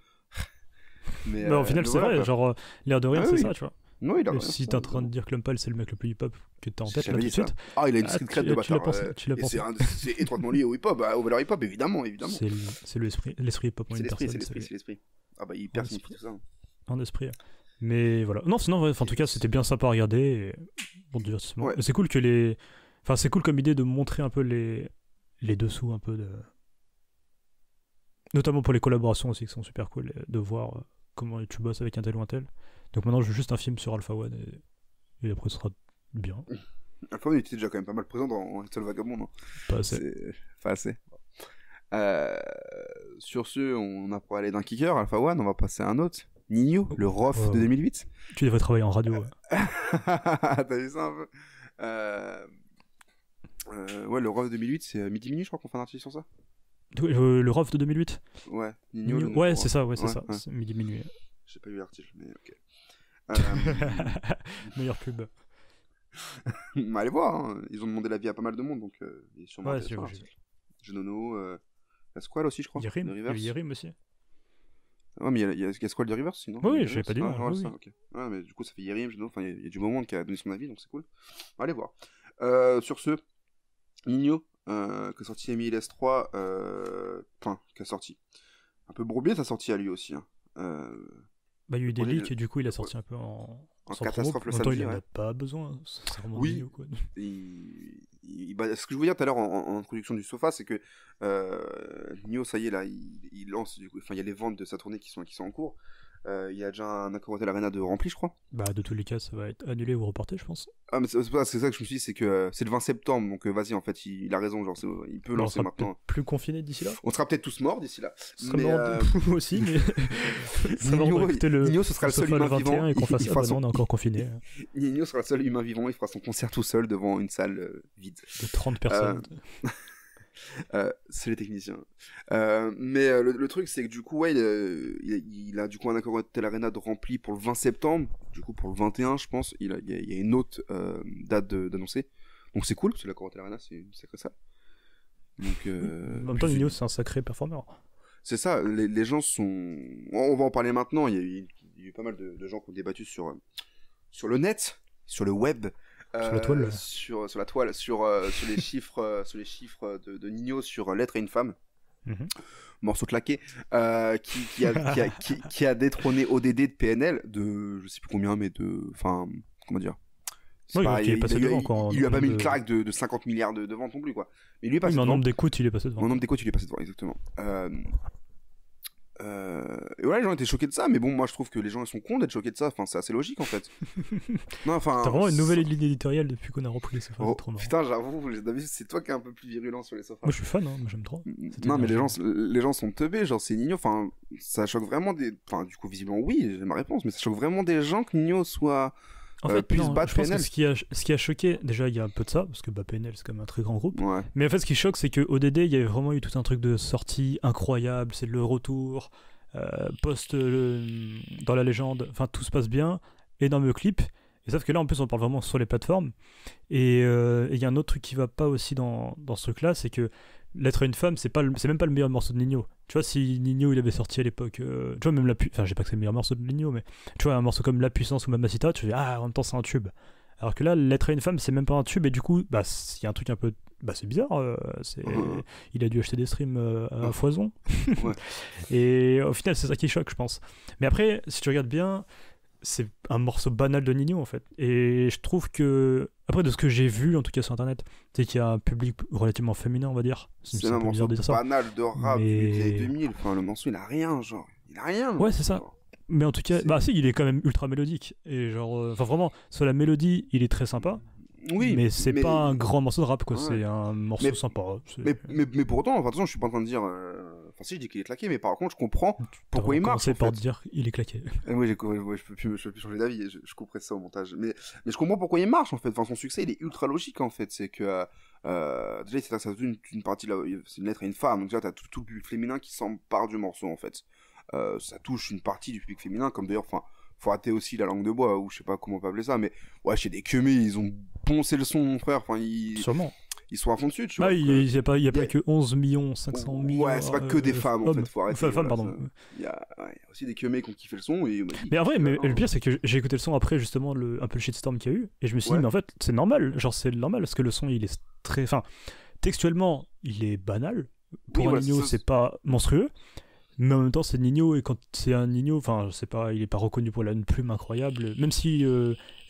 Mais au final c'est vrai, genre l'air de rien c'est ça, tu vois. Non, il a rien, si t'es en train de dire que L'Homme Pâle c'est le mec le plus hip hop que t'as en tête là tout de suite, il a une street cred de bâtard, tu l'as pensé. C'est étroitement lié au hip hop, aux valeurs hip hop évidemment. C'est l'esprit hip hop en une personne. C'est l'esprit. Ah bah il personnifie tout ça. En esprit. Mais voilà. Non, sinon, ouais, en tout cas, c'était bien sympa à regarder. Et... Bon divertissement. Ouais. C'est cool que les. Enfin, c'est cool comme idée de montrer un peu les dessous, un peu de. Notamment pour les collaborations aussi, qui sont super cool, de voir comment tu bosses avec un tel ou un tel. Donc maintenant, je veux juste un film sur Alpha One et après, ce sera bien. Alpha One était déjà quand même pas mal présent dans Little Vagabond. Hein. Pas assez. Pas assez. Sur ce, on a parlé d'un kicker, Alpha One, on va passer à un autre. Nino, le ROF de 2008. Tu devrais travailler en radio. Ouais. T'as vu ça un peu ouais, le ROF de 2008, c'est Midi Minuit, je crois qu'on fait un article sur ça. Le ROF de 2008 Ouais, Nino. Ouais, c'est ça, c'est ça. C'est Midi Minuit. J'ai pas lu l'article, mais ok. Meilleure pub. Allez voir, hein. Ils ont demandé l'avis à pas mal de monde, donc il est sûrement intéressant l'article. Genono, la Squall aussi, je crois. Yerim aussi. Ouais, mais il y a Squall de Rivers sinon. Oui, je l'ai pas dit. Okay. Ouais, mais du coup, ça fait Yerim, Genono, enfin, il y a du moment qui a donné son avis, donc c'est cool. Allez voir. Sur ce, Nino, qui a sorti Emile S3, qui a sorti. Un peu bourbier sa sortie à lui aussi. Hein. Bah, il y a eu des leaks et du coup, il a sorti un peu en catastrophe le samedi. Il en a pas besoin, c'est vraiment Nino, quoi. Ce que je voulais dire tout à l'heure en introduction du sofa, c'est que Nino, ça y est, là, il lance, du coup, enfin, il y a les ventes de sa tournée qui sont en cours. Il y a déjà un accord Hotel Arena de rempli, je crois. Bah, de tous les cas, ça va être annulé ou reporté, je pense. Ah, mais c'est ça que je me suis dit, c'est que c'est le 20 septembre, donc vas-y, en fait, il a raison, genre, il peut lancer maintenant. Plus confiné d'ici là. On sera peut-être tous morts d'ici là. Aussi, mais. Nino, ce sera le seul humain vivant. Et qu'on fasse on est encore confiné. Nino sera le seul humain vivant, il fera son concert tout seul devant une salle vide. De 30 personnes. C'est les techniciens. Mais le truc, c'est que du coup, ouais, il a du coup un accord Hotel Arena de rempli pour le 20 septembre. Du coup, pour le 21, je pense, il y a une autre date d'annoncer. Donc c'est cool, parce que l'accord Hotel Arena, c'est une sacrée salle. Donc, en même temps, Nino, c'est un sacré performeur. C'est ça, les gens sont. On va en parler maintenant. Il y a eu pas mal de gens qui ont débattu sur le net, sur le web. Sur la toile. Sur la toile, sur les chiffres, de Nino sur L'être et une femme. Morceau claqué, qui a détrôné ODD de PNL de je sais plus combien, mais enfin, comment dire. Il lui a pas mis une claque de 50 milliards de ventes non plus, quoi. Mais lui est passé devant. En nombre d'écoutes, il est passé devant. En nombre d'écoutes, il est passé devant, exactement. Et voilà, les gens étaient choqués de ça, mais bon, moi je trouve que les gens ils sont cons d'être choqués de ça, enfin c'est assez logique en fait. Non, enfin. T'as vraiment une nouvelle ligne éditoriale depuis qu'on a repris les sofas. Oh, putain, j'avoue, c'est toi qui es un peu plus virulent sur les sofas. Moi je suis fan, hein, moi j'aime trop. Non, mais les gens sont teubés, genre c'est Nino, enfin ça choque vraiment des. Enfin, du coup, visiblement, oui, j'ai ma réponse, mais ça choque vraiment des gens que Nino soit. En fait, je pense que ce qui a choqué, déjà il y a un peu de ça, parce que PNL c'est quand même un très grand groupe, mais en fait ce qui choque c'est que ODD il y avait vraiment eu tout un truc de sortie incroyable, c'est le retour, post dans la légende, enfin tout se passe bien, énorme clip, et sauf que là en plus on parle vraiment sur les plateformes, et il y a un autre truc qui va pas aussi dans ce truc là, c'est que L'être à une femme, c'est même pas le meilleur morceau de Nino. Tu vois, si Nino il avait sorti à l'époque, tu vois, même enfin, j'ai pas que c'est le meilleur morceau de Nino, mais tu vois, un morceau comme La Puissance ou Mamacita, tu dis, ah, en même temps, c'est un tube. Alors que là, L'être à une femme, c'est même pas un tube, et du coup, bah, il y a un truc un peu. Bah, c'est bizarre, il a dû acheter des streams à foison. Ouais. Et au final, c'est ça qui choque, je pense. Mais après, si tu regardes bien, c'est un morceau banal de Nino en fait. Et je trouve que, après de ce que j'ai vu en tout cas sur internet, c'est qu'il y a un public relativement féminin, on va dire. C'est un morceau banal de rap des années 2000. Enfin, le morceau il a rien, genre. Il a rien. Ouais, c'est ça. Mais en tout cas, bah si, il est quand même ultra mélodique. Et genre, enfin vraiment, sur la mélodie, il est très sympa. Oui, mais c'est pas un grand morceau de rap, quoi. Ouais. C'est un morceau sympa. Mais pour autant, enfin, attention, je suis pas en train de dire. Enfin, si, je dis qu'il est claqué, mais par contre, je comprends pourquoi il marche. C'est par dire il est claqué. Oui, je peux plus changer d'avis. Je couperai ça au montage. Mais je comprends pourquoi il marche, en fait. Enfin, son succès, il est ultra logique, en fait. C'est que déjà, ça une partie là, c'est une lettre à une femme. Donc déjà, t'as tout le public féminin qui s'empare du morceau, en fait. Ça touche une partie du public féminin, comme d'ailleurs, enfin. Faut rater aussi la langue de bois, ou je sais pas comment on peut appeler ça, mais ouais, chez des queumés, ils ont poncé le son, mon frère. Enfin, sûrement. Ils sont à fond dessus, tu vois. Il y a pas que 11 500 000. Ouais, c'est pas que des femmes, en fait, faut arrêter. Femmes, pardon. Il y a aussi des queumés qui ont kiffé le son. Et mais en vrai, le pire, c'est que j'ai écouté le son après, justement, un peu le shitstorm qu'il y a eu, et je me suis dit, mais en fait, c'est normal. Genre, c'est normal, parce que le son, il est très. Enfin, textuellement, il est banal. Pour un Nino, c'est pas monstrueux. Mais en même temps, c'est Nino, et quand c'est un Nino, enfin, il est pas reconnu pour une plume incroyable, même si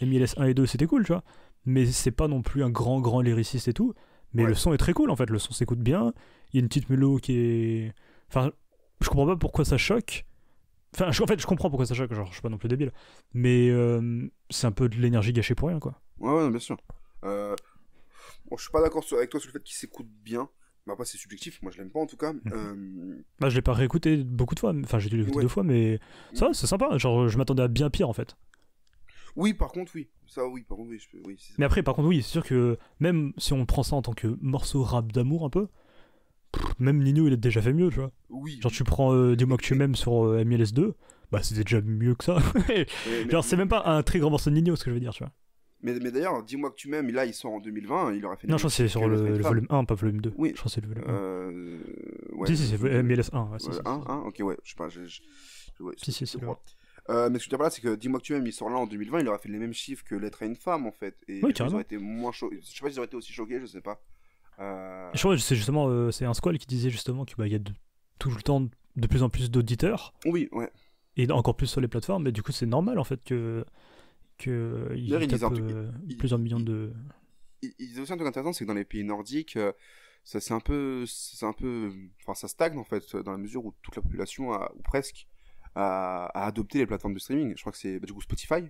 MLS 1 et 2 c'était cool, tu vois, mais c'est pas non plus un grand lyriciste et tout, mais le son est très cool en fait, le son s'écoute bien, il y a une petite mélo qui est. Enfin, je comprends pas pourquoi ça choque, enfin, en fait, je comprends pourquoi ça choque, genre, je suis pas non plus débile, mais c'est un peu de l'énergie gâchée pour rien, quoi. Ouais, bien sûr. Bon, je suis pas d'accord avec toi sur le fait qu'il s'écoute bien. Mais après, c'est subjectif, moi je l'aime pas en tout cas. Bah, je l'ai pas réécouté beaucoup de fois, enfin j'ai dû l'écouter 2 fois, mais ça, c'est sympa. Genre, je m'attendais à bien pire en fait. Oui, par contre, oui. Ça, oui, par contre, oui. Mais après, par contre, oui, c'est sûr que même si on prend ça en tant que morceau rap d'amour un peu, même Nino il a déjà fait mieux, tu vois. Oui. Genre, tu prends Dis-moi que tu m'aimes sur MLS2, bah c'était déjà mieux que ça. Genre, c'est même pas un très grand morceau de Nino, ce que je veux dire, tu vois. Mais d'ailleurs, Dis-moi que tu m'aimes, là il sort en 2020, il aurait fait. Non, je crois que c'est sur le volume 1, pas volume 2. Oui. Je crois que c'est le volume 1. Ouais, si, c'est MLS 1. Ouais, 1, ok, ouais, je sais pas. Si, c'est le. Mais ce que je veux dire par là, c'est que Dis-moi que tu m'aimes, il sort là en 2020, il aurait fait les mêmes chiffres que L'être à une femme en fait. Et oui, ils auraient été moins choqués. Je sais pas s'ils auraient été aussi choqués, je sais pas. Je crois que c'est justement, c'est un squal qui disait justement qu'il y a tout le temps de plus en plus d'auditeurs. Oui, ouais. Et encore plus sur les plateformes, mais du coup, c'est normal en fait que il tape plusieurs millions de. Il disait aussi un truc intéressant, c'est que dans les pays nordiques, c'est un peu, enfin ça stagne en fait, dans la mesure où toute la population ou presque a adopté les plateformes de streaming. Je crois que c'est du coup Spotify,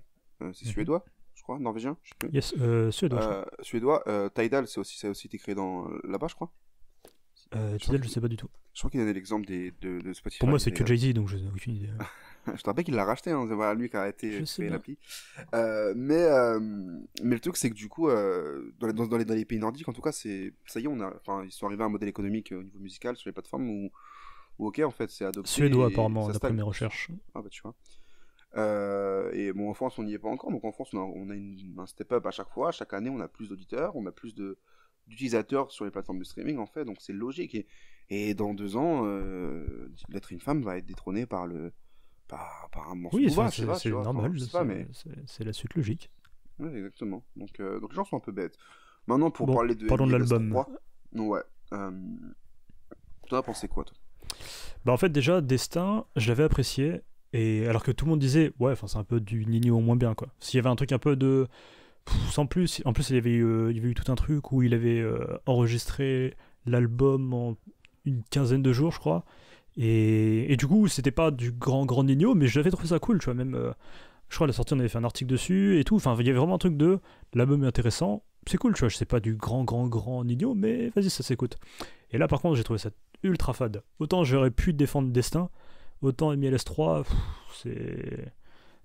c'est suédois, je crois, norvégien, je sais plus. Yes, suédois. Suédois. Tidal, ça a aussi été créé là-bas, je crois. Tidal, je sais pas du tout. Je crois qu'il a donné l'exemple de Spotify. Pour moi, c'est que Jay-Z, donc je n'ai aucune idée. Je te rappelle qu'il l'a racheté, hein. C'est voilà, lui qui a arrêté de créer l'appli. Mais le truc, c'est que du coup, dans les pays nordiques, en tout cas, ça y est, ils sont arrivés à un modèle économique au niveau musical sur les plateformes où ok, en fait, c'est adopté. Suédois, apparemment, d'après mes recherches. Ah bah tu vois. Et bon, en France, on n'y est pas encore. Donc en France, on a un step-up à chaque fois. Chaque année, on a plus d'auditeurs, on a plus d'utilisateurs sur les plateformes de streaming, en fait. Donc c'est logique. Et dans 2 ans, L'être une femme va être détrôné par un morceau de Booba, c'est normal, c'est la suite logique. Oui, exactement. Donc les gens sont un peu bêtes. Maintenant, pour parler de... Parlons de l'album. Ouais. T'en as pensé quoi, toi? Bah en fait, déjà, Destin, je l'avais apprécié, et alors que tout le monde disait, ouais, c'est un peu du Nino au moins bien, quoi. S'il y avait un truc un peu de... sans plus, en plus, il y avait eu tout un truc où il avait enregistré l'album en une quinzaine de jours, je crois. Et du coup, c'était pas du grand Nino, mais j'avais trouvé ça cool, tu vois, même... je crois à la sortie, on avait fait un article dessus et tout. Enfin, il y avait vraiment un truc de... L'album est intéressant, c'est cool, tu vois, je sais pas du grand Nino, mais vas-y, ça s'écoute. Et là, par contre, j'ai trouvé ça ultra fade. Autant j'aurais pu défendre Destin, autant MLS3, c'est...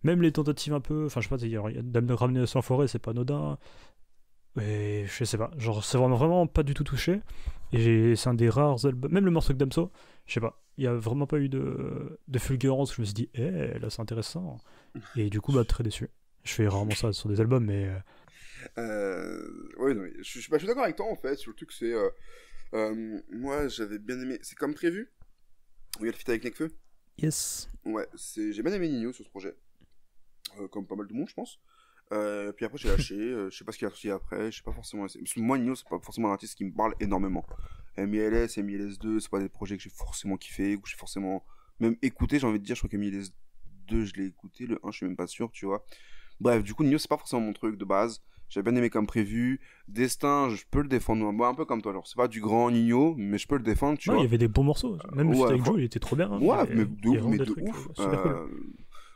Même les tentatives un peu... Enfin, je sais pas, il y a Dame de ramener sans forêt, c'est pas anodin. Et je sais pas, genre, c'est vraiment pas du tout touché. Et c'est un des rares albums... Même le morceau de Damso, je sais pas, il y a vraiment pas eu de fulgurance. Je me suis dit, là, c'est intéressant. Et du coup, très déçu. Je fais rarement ça sur des albums, mais... Oui, non, mais je suis d'accord avec toi, en fait, sur le truc, c'est... Moi, j'avais bien aimé. C'est comme prévu. Où il y a le feat avec Nekfeu. Yes. Ouais, j'ai bien aimé Nino sur ce projet. Comme pas mal de monde, je pense. Puis après, j'ai lâché. Je sais pas ce qu'il a sorti après. Je sais pas forcément. Parce que moi, Nino, c'est pas forcément un artiste qui me parle énormément. MILS, MILS2, c'est pas des projets que j'ai forcément kiffé, que j'ai forcément même écouté. J'ai envie de dire, je crois que MILS2, je l'ai écouté. Le 1, je suis même pas sûr, tu vois. Bref, du coup, Nino, c'est pas forcément mon truc de base. J'ai bien aimé comme prévu. Destin, je peux le défendre. Moi, un peu comme toi. Genre, c'est pas du grand Nino, mais je peux le défendre, tu vois. Il y avait des bons morceaux. Même le avec Joe, il était trop bien. Hein. Ouais, mais de ouf. Super cool.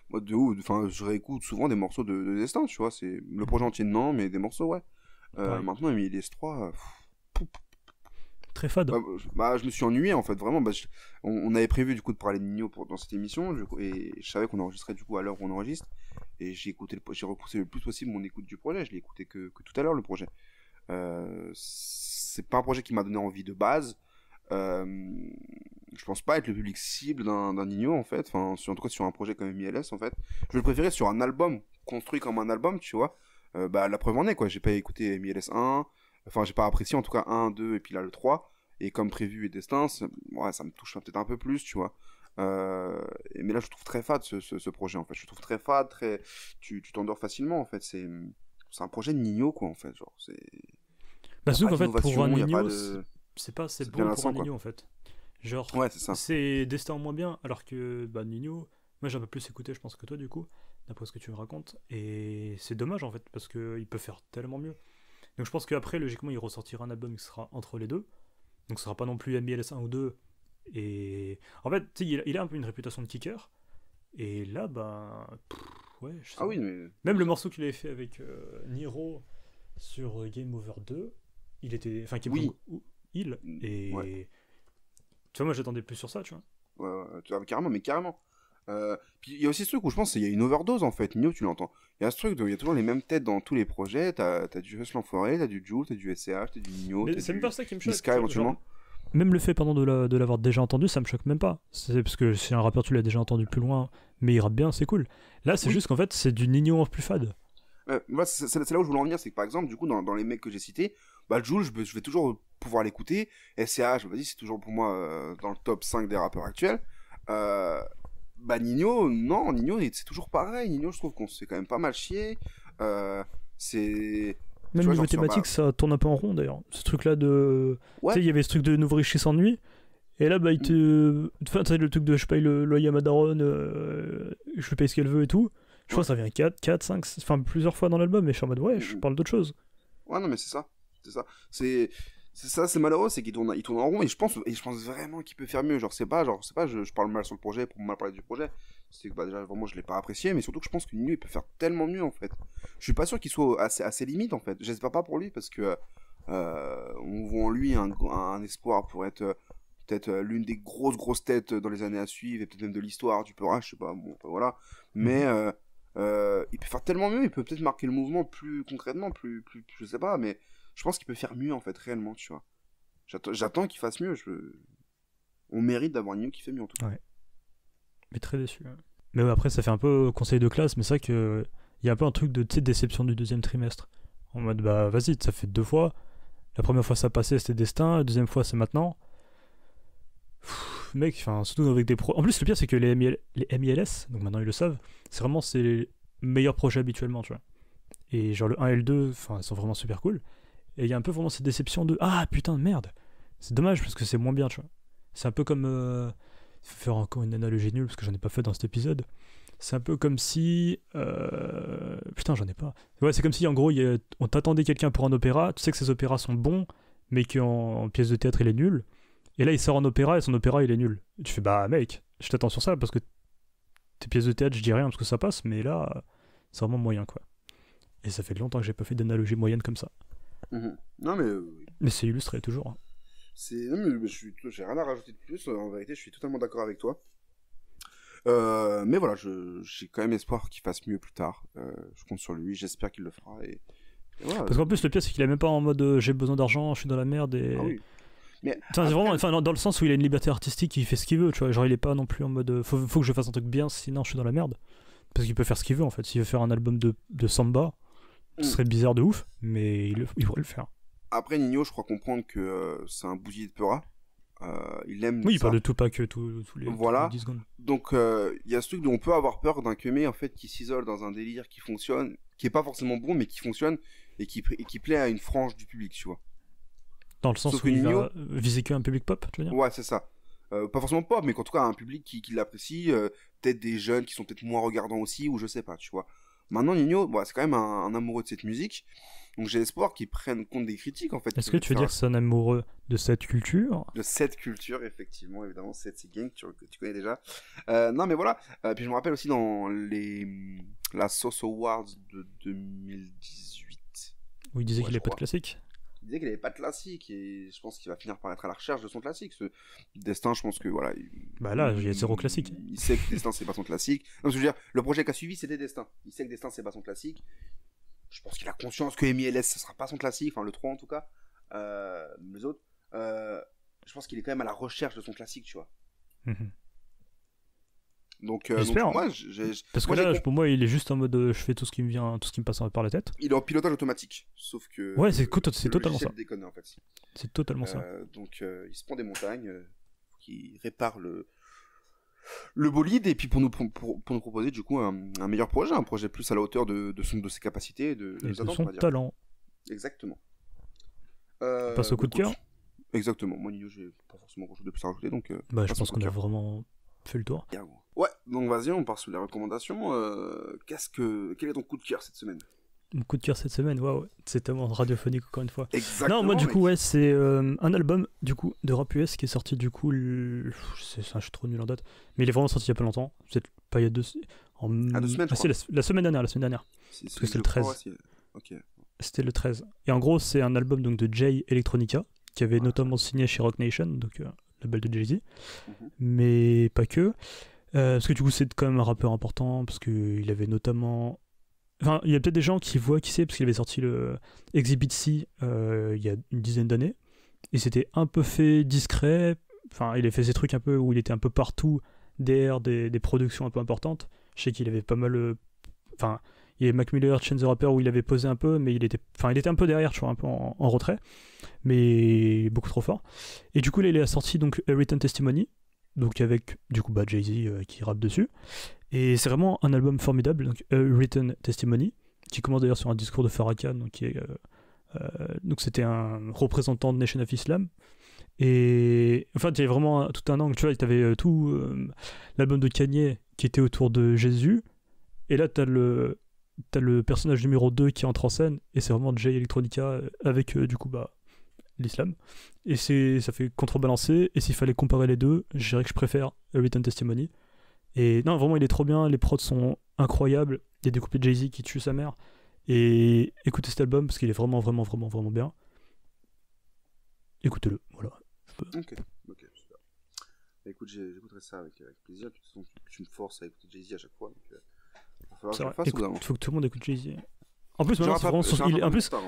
Moi, de ouf. Enfin, je réécoute souvent des morceaux de Destin, tu vois. C'est le projet entier, non, mais des morceaux, ouais. Maintenant, MILS3. Très fade. Je me suis ennuyé, en fait, vraiment. On avait prévu, du coup, de parler de Nino dans cette émission. Et je savais qu'on enregistrait, du coup, à l'heure où on enregistre. Et j'ai repoussé le plus possible mon écoute du projet. Je l'ai écouté que tout à l'heure, le projet. C'est pas un projet qui m'a donné envie de base. Je pense pas être le public cible d'un Nino, en fait. Enfin, en tout cas, sur un projet comme MILS, en fait. Je vais le préférer sur un album, construit comme un album, tu vois. La preuve en est, quoi. J'ai pas écouté MILS 1. Enfin, j'ai pas apprécié, en tout cas, 1, 2, et puis là, le 3. Et comme prévu et Destin, ouais, ça me touche peut-être un peu plus, tu vois. Mais là, je trouve très fade ce projet, en fait. Je trouve très fade, tu t'endors facilement, en fait. C'est un projet de Nino, quoi, en fait. Genre, surtout qu'en fait, pour un Nino, c'est pas assez bon pour un Nino, quoi. En fait. Genre, ouais, c'est Destin en moins bien, alors que Nino, moi j'ai un peu plus écouté, je pense, que toi, du coup, d'après ce que tu me racontes. Et c'est dommage, en fait, parce qu'il peut faire tellement mieux. Donc je pense qu'après, logiquement, il ressortira un album qui sera entre les deux. Donc ce sera pas non plus MILS 1 ou 2. Et en fait, il a un peu une réputation de kicker. Et là, ouais, je sais pas. Oui, mais... Même le morceau qu'il avait fait avec Niro sur Game Over 2, il était... Enfin, et... Ouais. Tu vois, moi j'attendais plus sur ça, tu vois. Ouais, carrément. Puis il y a aussi ce truc où je pense qu'il y a une overdose en fait. Nino, tu l'entends. Il y a ce truc, il y a toujours les mêmes têtes dans tous les projets. T'as du Hush l'Enfoiré, t'as du Jules, t'as du SCH, t'as du Nino. Mais c'est même pas ça qui me choque. Sky éventuellement. Même le fait de l'avoir déjà entendu, ça me choque même pas. C'est parce que si un rappeur tu l'as déjà entendu plus loin, mais il rappe bien, c'est cool. Là, c'est juste qu'en fait, c'est du Nino en plus fade. Moi, c'est là où je voulais en venir, c'est que par exemple, du coup, dans les mecs que j'ai cités, Jules, je vais toujours pouvoir l'écouter. SCH, vas-y, c'est toujours pour moi dans le top 5 des rappeurs actuels. Nino, c'est toujours pareil. Nino, je trouve qu'on se fait quand même pas mal chier. C'est... Même niveau thématique, ça tourne un peu en rond d'ailleurs. Ce truc-là de... Ouais. Tu sais, il y avait ce truc de Nouveau Riche qui s'ennuie. Et là, il te... Enfin, tu sais, le truc de je paye le loyer à ma daronne, je paye ce qu'elle veut et tout. Je crois que ça vient 4, 5, enfin plusieurs fois dans l'album, mais je suis en mode ouais, je parle d'autre chose. Ouais, non, mais c'est ça. C'est malheureux, c'est qu'il tourne en rond, et je pense vraiment qu'il peut faire mieux. Je parle mal sur le projet pour mal parler du projet. C'est que déjà, vraiment, je l'ai pas apprécié, mais surtout que je pense que Nino, il peut faire tellement mieux, en fait. Je suis pas sûr qu'il soit à ses limites, en fait. J'espère pas pour lui, parce que on voit en lui un espoir pour être peut-être l'une des grosses têtes dans les années à suivre, et peut-être même de l'histoire du Peura, je sais pas, bon, voilà. Mais il peut faire tellement mieux, il peut peut-être marquer le mouvement plus concrètement, plus je sais pas, mais je pense qu'il peut faire mieux, en fait, réellement, tu vois. J'attends qu'il fasse mieux. On mérite d'avoir Nino qui fait mieux, en tout cas. Ouais. Mais très déçu. Hein. Mais ouais, après, ça fait un peu conseil de classe, mais c'est vrai qu'il y a un peu un truc de déception du deuxième trimestre. En mode, vas-y, ça fait 2 fois. La première fois, ça passait, c'était Destin. La deuxième fois, c'est maintenant. Mec, surtout avec des pros. En plus, le pire, c'est que les MILS, donc maintenant ils le savent, c'est les meilleurs projets habituellement, tu vois. Et genre le 1 et le 2, ils sont vraiment super cool. Et il y a un peu vraiment cette déception de ah putain de merde. C'est dommage parce que c'est moins bien, tu vois. C'est un peu comme faut faire encore une analogie nulle parce que j'en ai pas fait dans cet épisode. C'est un peu comme si putain, j'en ai pas. Ouais, c'est comme si en gros on t'attendait quelqu'un pour un opéra, tu sais que ces opéras sont bons mais qu'en pièce de théâtre il est nul. Et là il sort en opéra et son opéra il est nul. Et tu fais mec, je t'attends sur ça parce que tes pièces de théâtre, je dis rien parce que ça passe, mais là c'est vraiment moyen quoi. Et ça fait longtemps que j'ai pas fait d'analogie moyenne comme ça. Non mais... Mais c'est illustré toujours. Hein. Non mais j'ai rien à rajouter de plus, en vérité je suis totalement d'accord avec toi. Mais voilà, j'ai quand même espoir qu'il fasse mieux plus tard. Je compte sur lui, j'espère qu'il le fera. Et voilà. Parce qu'en plus le pire c'est qu'il est même pas en mode j'ai besoin d'argent, je suis dans la merde et... Ah oui. Mais c'est vraiment, dans le sens où il a une liberté artistique, il fait ce qu'il veut, tu vois. Genre il est pas non plus en mode faut que je fasse un truc bien sinon je suis dans la merde. Parce qu'il peut faire ce qu'il veut en fait. S'il veut faire un album de samba, ce serait bizarre de ouf, mais il pourrait le faire. Après, Nino, je crois comprendre que c'est un bousier de Peura. Il aime Oui, il ça. parle de Tupac tous les 10 secondes. Donc, il y a ce truc dont on peut avoir peur d'un Kemé, en fait, qui s'isole dans un délire qui fonctionne, qui est pas forcément bon, mais qui fonctionne, et qui plaît à une frange du public, tu vois. Dans le sens Sauf où il Nino... va viser qu'un public pop, tu veux dire? Ouais, c'est ça. Pas forcément pop, mais qu'en tout cas, un public qui l'apprécie, peut-être des jeunes qui sont peut-être moins regardants aussi, ou je sais pas, tu vois. Maintenant, Nino, c'est quand même un amoureux de cette musique. Donc j'ai l'espoir qu'ils prennent compte des critiques, en fait. Est-ce que tu veux dire que c'est un amoureux de cette culture? De cette culture, effectivement, évidemment, c'est Gang que tu connais déjà. Non, mais voilà. Puis je me rappelle aussi dans la Sauce Awards de 2018. Où il disait qu'il n'avait pas de classique. Il disait qu'il n'avait pas de classique, et je pense qu'il va finir par être à la recherche de son classique. Ce Destin, je pense que voilà. Bah là, il y a 0 classique. Il sait que Destin, c'est pas son classique. Non, je veux dire, le projet qu'a suivi, c'était Destin. Il sait que Destin, c'est pas son classique. Je pense qu'il a conscience que MLS, ce sera pas son classique, enfin le 3 en tout cas, les autres. Je pense qu'il est quand même à la recherche de son classique, tu vois. Donc moi, parce que là, pour moi, il est juste en mode je fais tout ce qui me vient, tout ce qui me passe par la tête. Il est en pilotage automatique, sauf que. Ouais, c'est totalement ça. Déconne, en fait. C'est totalement ça. Donc il se prend des montagnes, qui répare le bolide, et puis pour nous proposer du coup un meilleur projet, un projet plus à la hauteur de ses capacités et de son talent. Exactement. On passe au coup de cœur. Exactement. Moi, Nino, j'ai pas forcément grand chose de plus à rajouter, donc. Je pense qu'on a vraiment fait le tour. Ouais, donc vas-y, on part sur les recommandations. Quel est ton coup de cœur cette semaine? Mon coup de cœur cette semaine, waouh, c'est tellement radiophonique encore une fois. Exactement. Non, moi du coup, ouais, c'est un album du coup de rap US qui est sorti du coup, je suis trop nul en date, mais il est vraiment sorti il y a pas longtemps, peut-être pas il y a 2 semaines. 2 semaines, je crois. La semaine dernière. Parce que c'était le 13. Ok. C'était le 13. Et en gros, c'est un album donc de Jay Electronica, qui avait notamment signé chez Roc Nation, donc label de Jay-Z, mais pas que. Parce que du coup, c'est quand même un rappeur important, parce qu'il avait notamment. Enfin, il y a peut-être des gens qui voient qui c'est, parce qu'il avait sorti le Exhibit C il y a une dizaine d'années, et c'était un peu fait discret. Enfin, il a fait ces trucs un peu où il était un peu partout, derrière des productions un peu importantes. Je sais qu'il avait pas mal. Enfin, il y avait Mac Miller, Chance the Rapper, où il avait posé un peu, mais il était un peu derrière, tu vois, un peu en retrait, mais beaucoup trop fort. Et du coup, là, il a sorti donc A Written Testimony, donc avec du coup Jay-Z qui rappe dessus. Et c'est vraiment un album formidable, donc A Written Testimony, qui commence d'ailleurs sur un discours de Farrakhan, donc c'était un représentant de Nation of Islam. Et enfin, il y avait vraiment tout un angle, tu vois, tu avais tout l'album de Kanye qui était autour de Jésus, et là t'as le personnage numéro 2 qui entre en scène, et c'est vraiment Jay Electronica avec du coup l'islam, et ça fait contrebalancer. Et s'il fallait comparer les deux, je dirais que je préfère A Written Testimony. Et non, vraiment, il est trop bien, les prods sont incroyables, il y a des couplets de Jay-Z qui tuent sa mère, et écoutez cet album parce qu'il est vraiment, vraiment, vraiment, vraiment bien. Écoutez-le, voilà. Ok, super. Bah, écoute, j'écouterai ça avec plaisir. De toute façon, tu me forces à écouter Jay-Z à chaque fois, donc il va falloir que je le fasse. Il faut que tout le monde écoute Jay-Z. En plus, maintenant,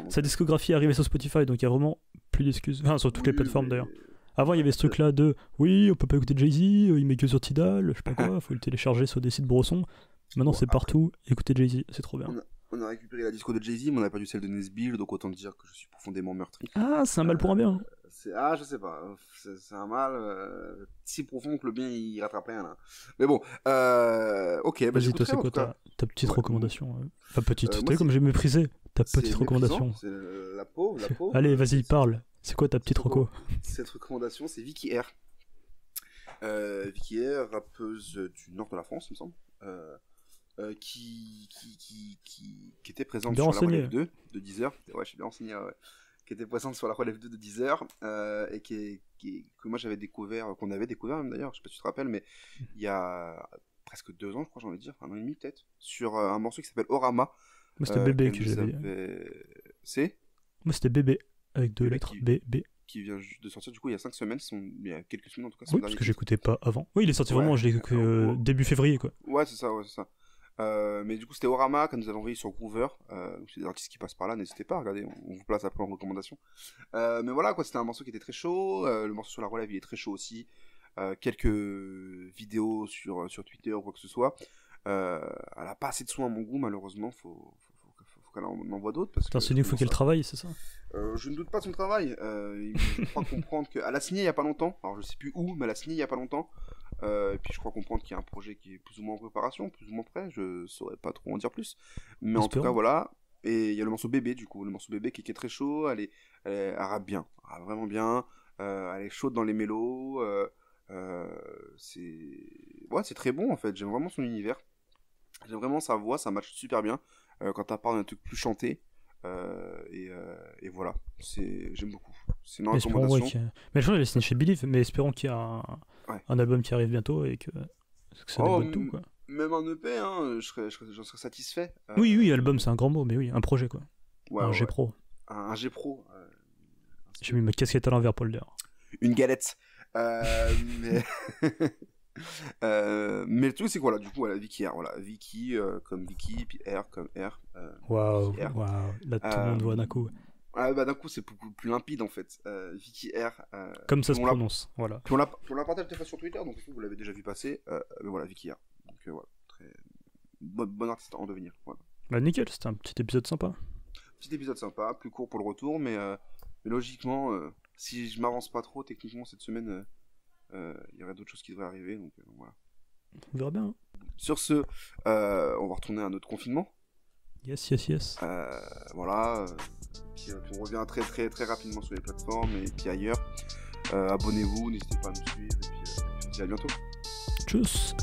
sa discographie est arrivée sur Spotify, donc il y a vraiment plus d'excuses. Enfin, sur toutes les plateformes d'ailleurs. Avant, il y avait ce truc-là de oui, on peut pas écouter Jay-Z, il met que sur Tidal, je sais pas quoi, faut le télécharger sur des sites brossons. Maintenant, c'est partout. Écoutez Jay-Z, c'est trop bien. On a récupéré la disco de Jay-Z, mais on a perdu celle de Nesbill, donc autant dire que je suis profondément meurtri. Ah, c'est un mal pour un bien. Je sais pas. C'est un mal si profond que le bien il rattrape rien là. Mais bon, ok. Vas-y, toi, c'est quoi ta petite recommandation Enfin, petite, tu sais comme j'ai méprisé ta petite recommandation. C'est la pauvre. Allez, vas-y, parle. C'est quoi ta petite reco? Cette recommandation, c'est Vicky R. Vicky R, rappeuse du nord de la France, il me semble. Qui était présente sur la relève 2 de 10h. Ouais, je suis bien renseigné, ouais. Qui était présente sur la relève 2 de 10h, et que moi j'avais découvert, qu'on avait découvert même d'ailleurs, je sais pas si tu te rappelles, mais il y a presque 2 ans, je crois, j'ai envie de dire, 1 an et demi peut-être, sur un morceau qui s'appelle Orama. Moi c'était Bébé que j'avais. Moi c'était Bébé, avec 2 lettres, B. Qui vient de sortir du coup il y a 5 semaines, il y a quelques semaines en tout cas. Oui, parce que j'écoutais pas avant. Oui, il est sorti vraiment, je l'ai écouté début février quoi. Ouais, c'est ça. Mais du coup, c'était Orama que nous avons envoyé sur Groover. C'est des artistes qui passent par là, n'hésitez pas à regarder, on vous place après en recommandation. Mais voilà, quoi, c'était un morceau qui était très chaud. Le morceau sur la relève, il est très chaud aussi. Quelques vidéos sur Twitter ou quoi que ce soit. Elle a pas assez de soin à mon goût, malheureusement. Faut qu'elle en envoie d'autres. Parce que c'est lui qu'il faut qu'elle travaille, c'est ça? Je ne doute pas de son travail. Je crois comprendre qu'elle a signé il y a pas longtemps. Alors je sais plus où, mais elle a signé il y a pas longtemps. Et puis je crois comprendre qu'il y a un projet qui est plus ou moins en préparation, plus ou moins prêt. Je saurais pas trop en dire plus. Mais en tout cas, voilà. Et il y a le morceau Bébé, du coup. Le morceau Bébé qui est très chaud. Elle rappe bien. Elle rappe vraiment bien. Elle est chaude dans les mélos. C'est très bon en fait. J'aime vraiment son univers. J'aime vraiment sa voix. Ça match super bien. Quand elle parle d'un truc plus chanté. Et voilà. J'aime beaucoup. C'est une recommandation. Mais je crois qu'elle est signée chez Believe. Mais espérons qu'il y a un album qui arrive bientôt et que ça déboîte tout, quoi. Même un EP, hein, j'en serais satisfait. Oui, album, c'est un grand mot, mais oui, un projet, quoi. Un G-Pro. Un G-Pro. J'ai mis ma casquette à l'envers, PaulDer. Une galette. Mais... mais le truc, c'est que voilà, du coup, voilà, Vicky R. Voilà, Vicky comme Vicky, puis R comme R. Waouh. Là, tout le monde voit d'un coup. D'un coup, c'est beaucoup plus limpide en fait. Vicky R. Comme ça se prononce, voilà. Puis on l'a partagé peut-être sur Twitter, donc vous l'avez déjà vu passer. Mais voilà, Vicky R. Donc voilà, très bon artiste en devenir. Voilà. Bah nickel, c'était un petit épisode sympa. Petit épisode sympa, plus court pour le retour, mais logiquement, si je m'avance pas trop, techniquement cette semaine, il y aurait d'autres choses qui devraient arriver, donc voilà. On verra bien. Hein. Sur ce, on va retourner à notre confinement. Yes. Voilà. Puis on revient très très très rapidement sur les plateformes et puis ailleurs. Abonnez-vous, n'hésitez pas à nous suivre et puis je vous dis à bientôt. Tchuss.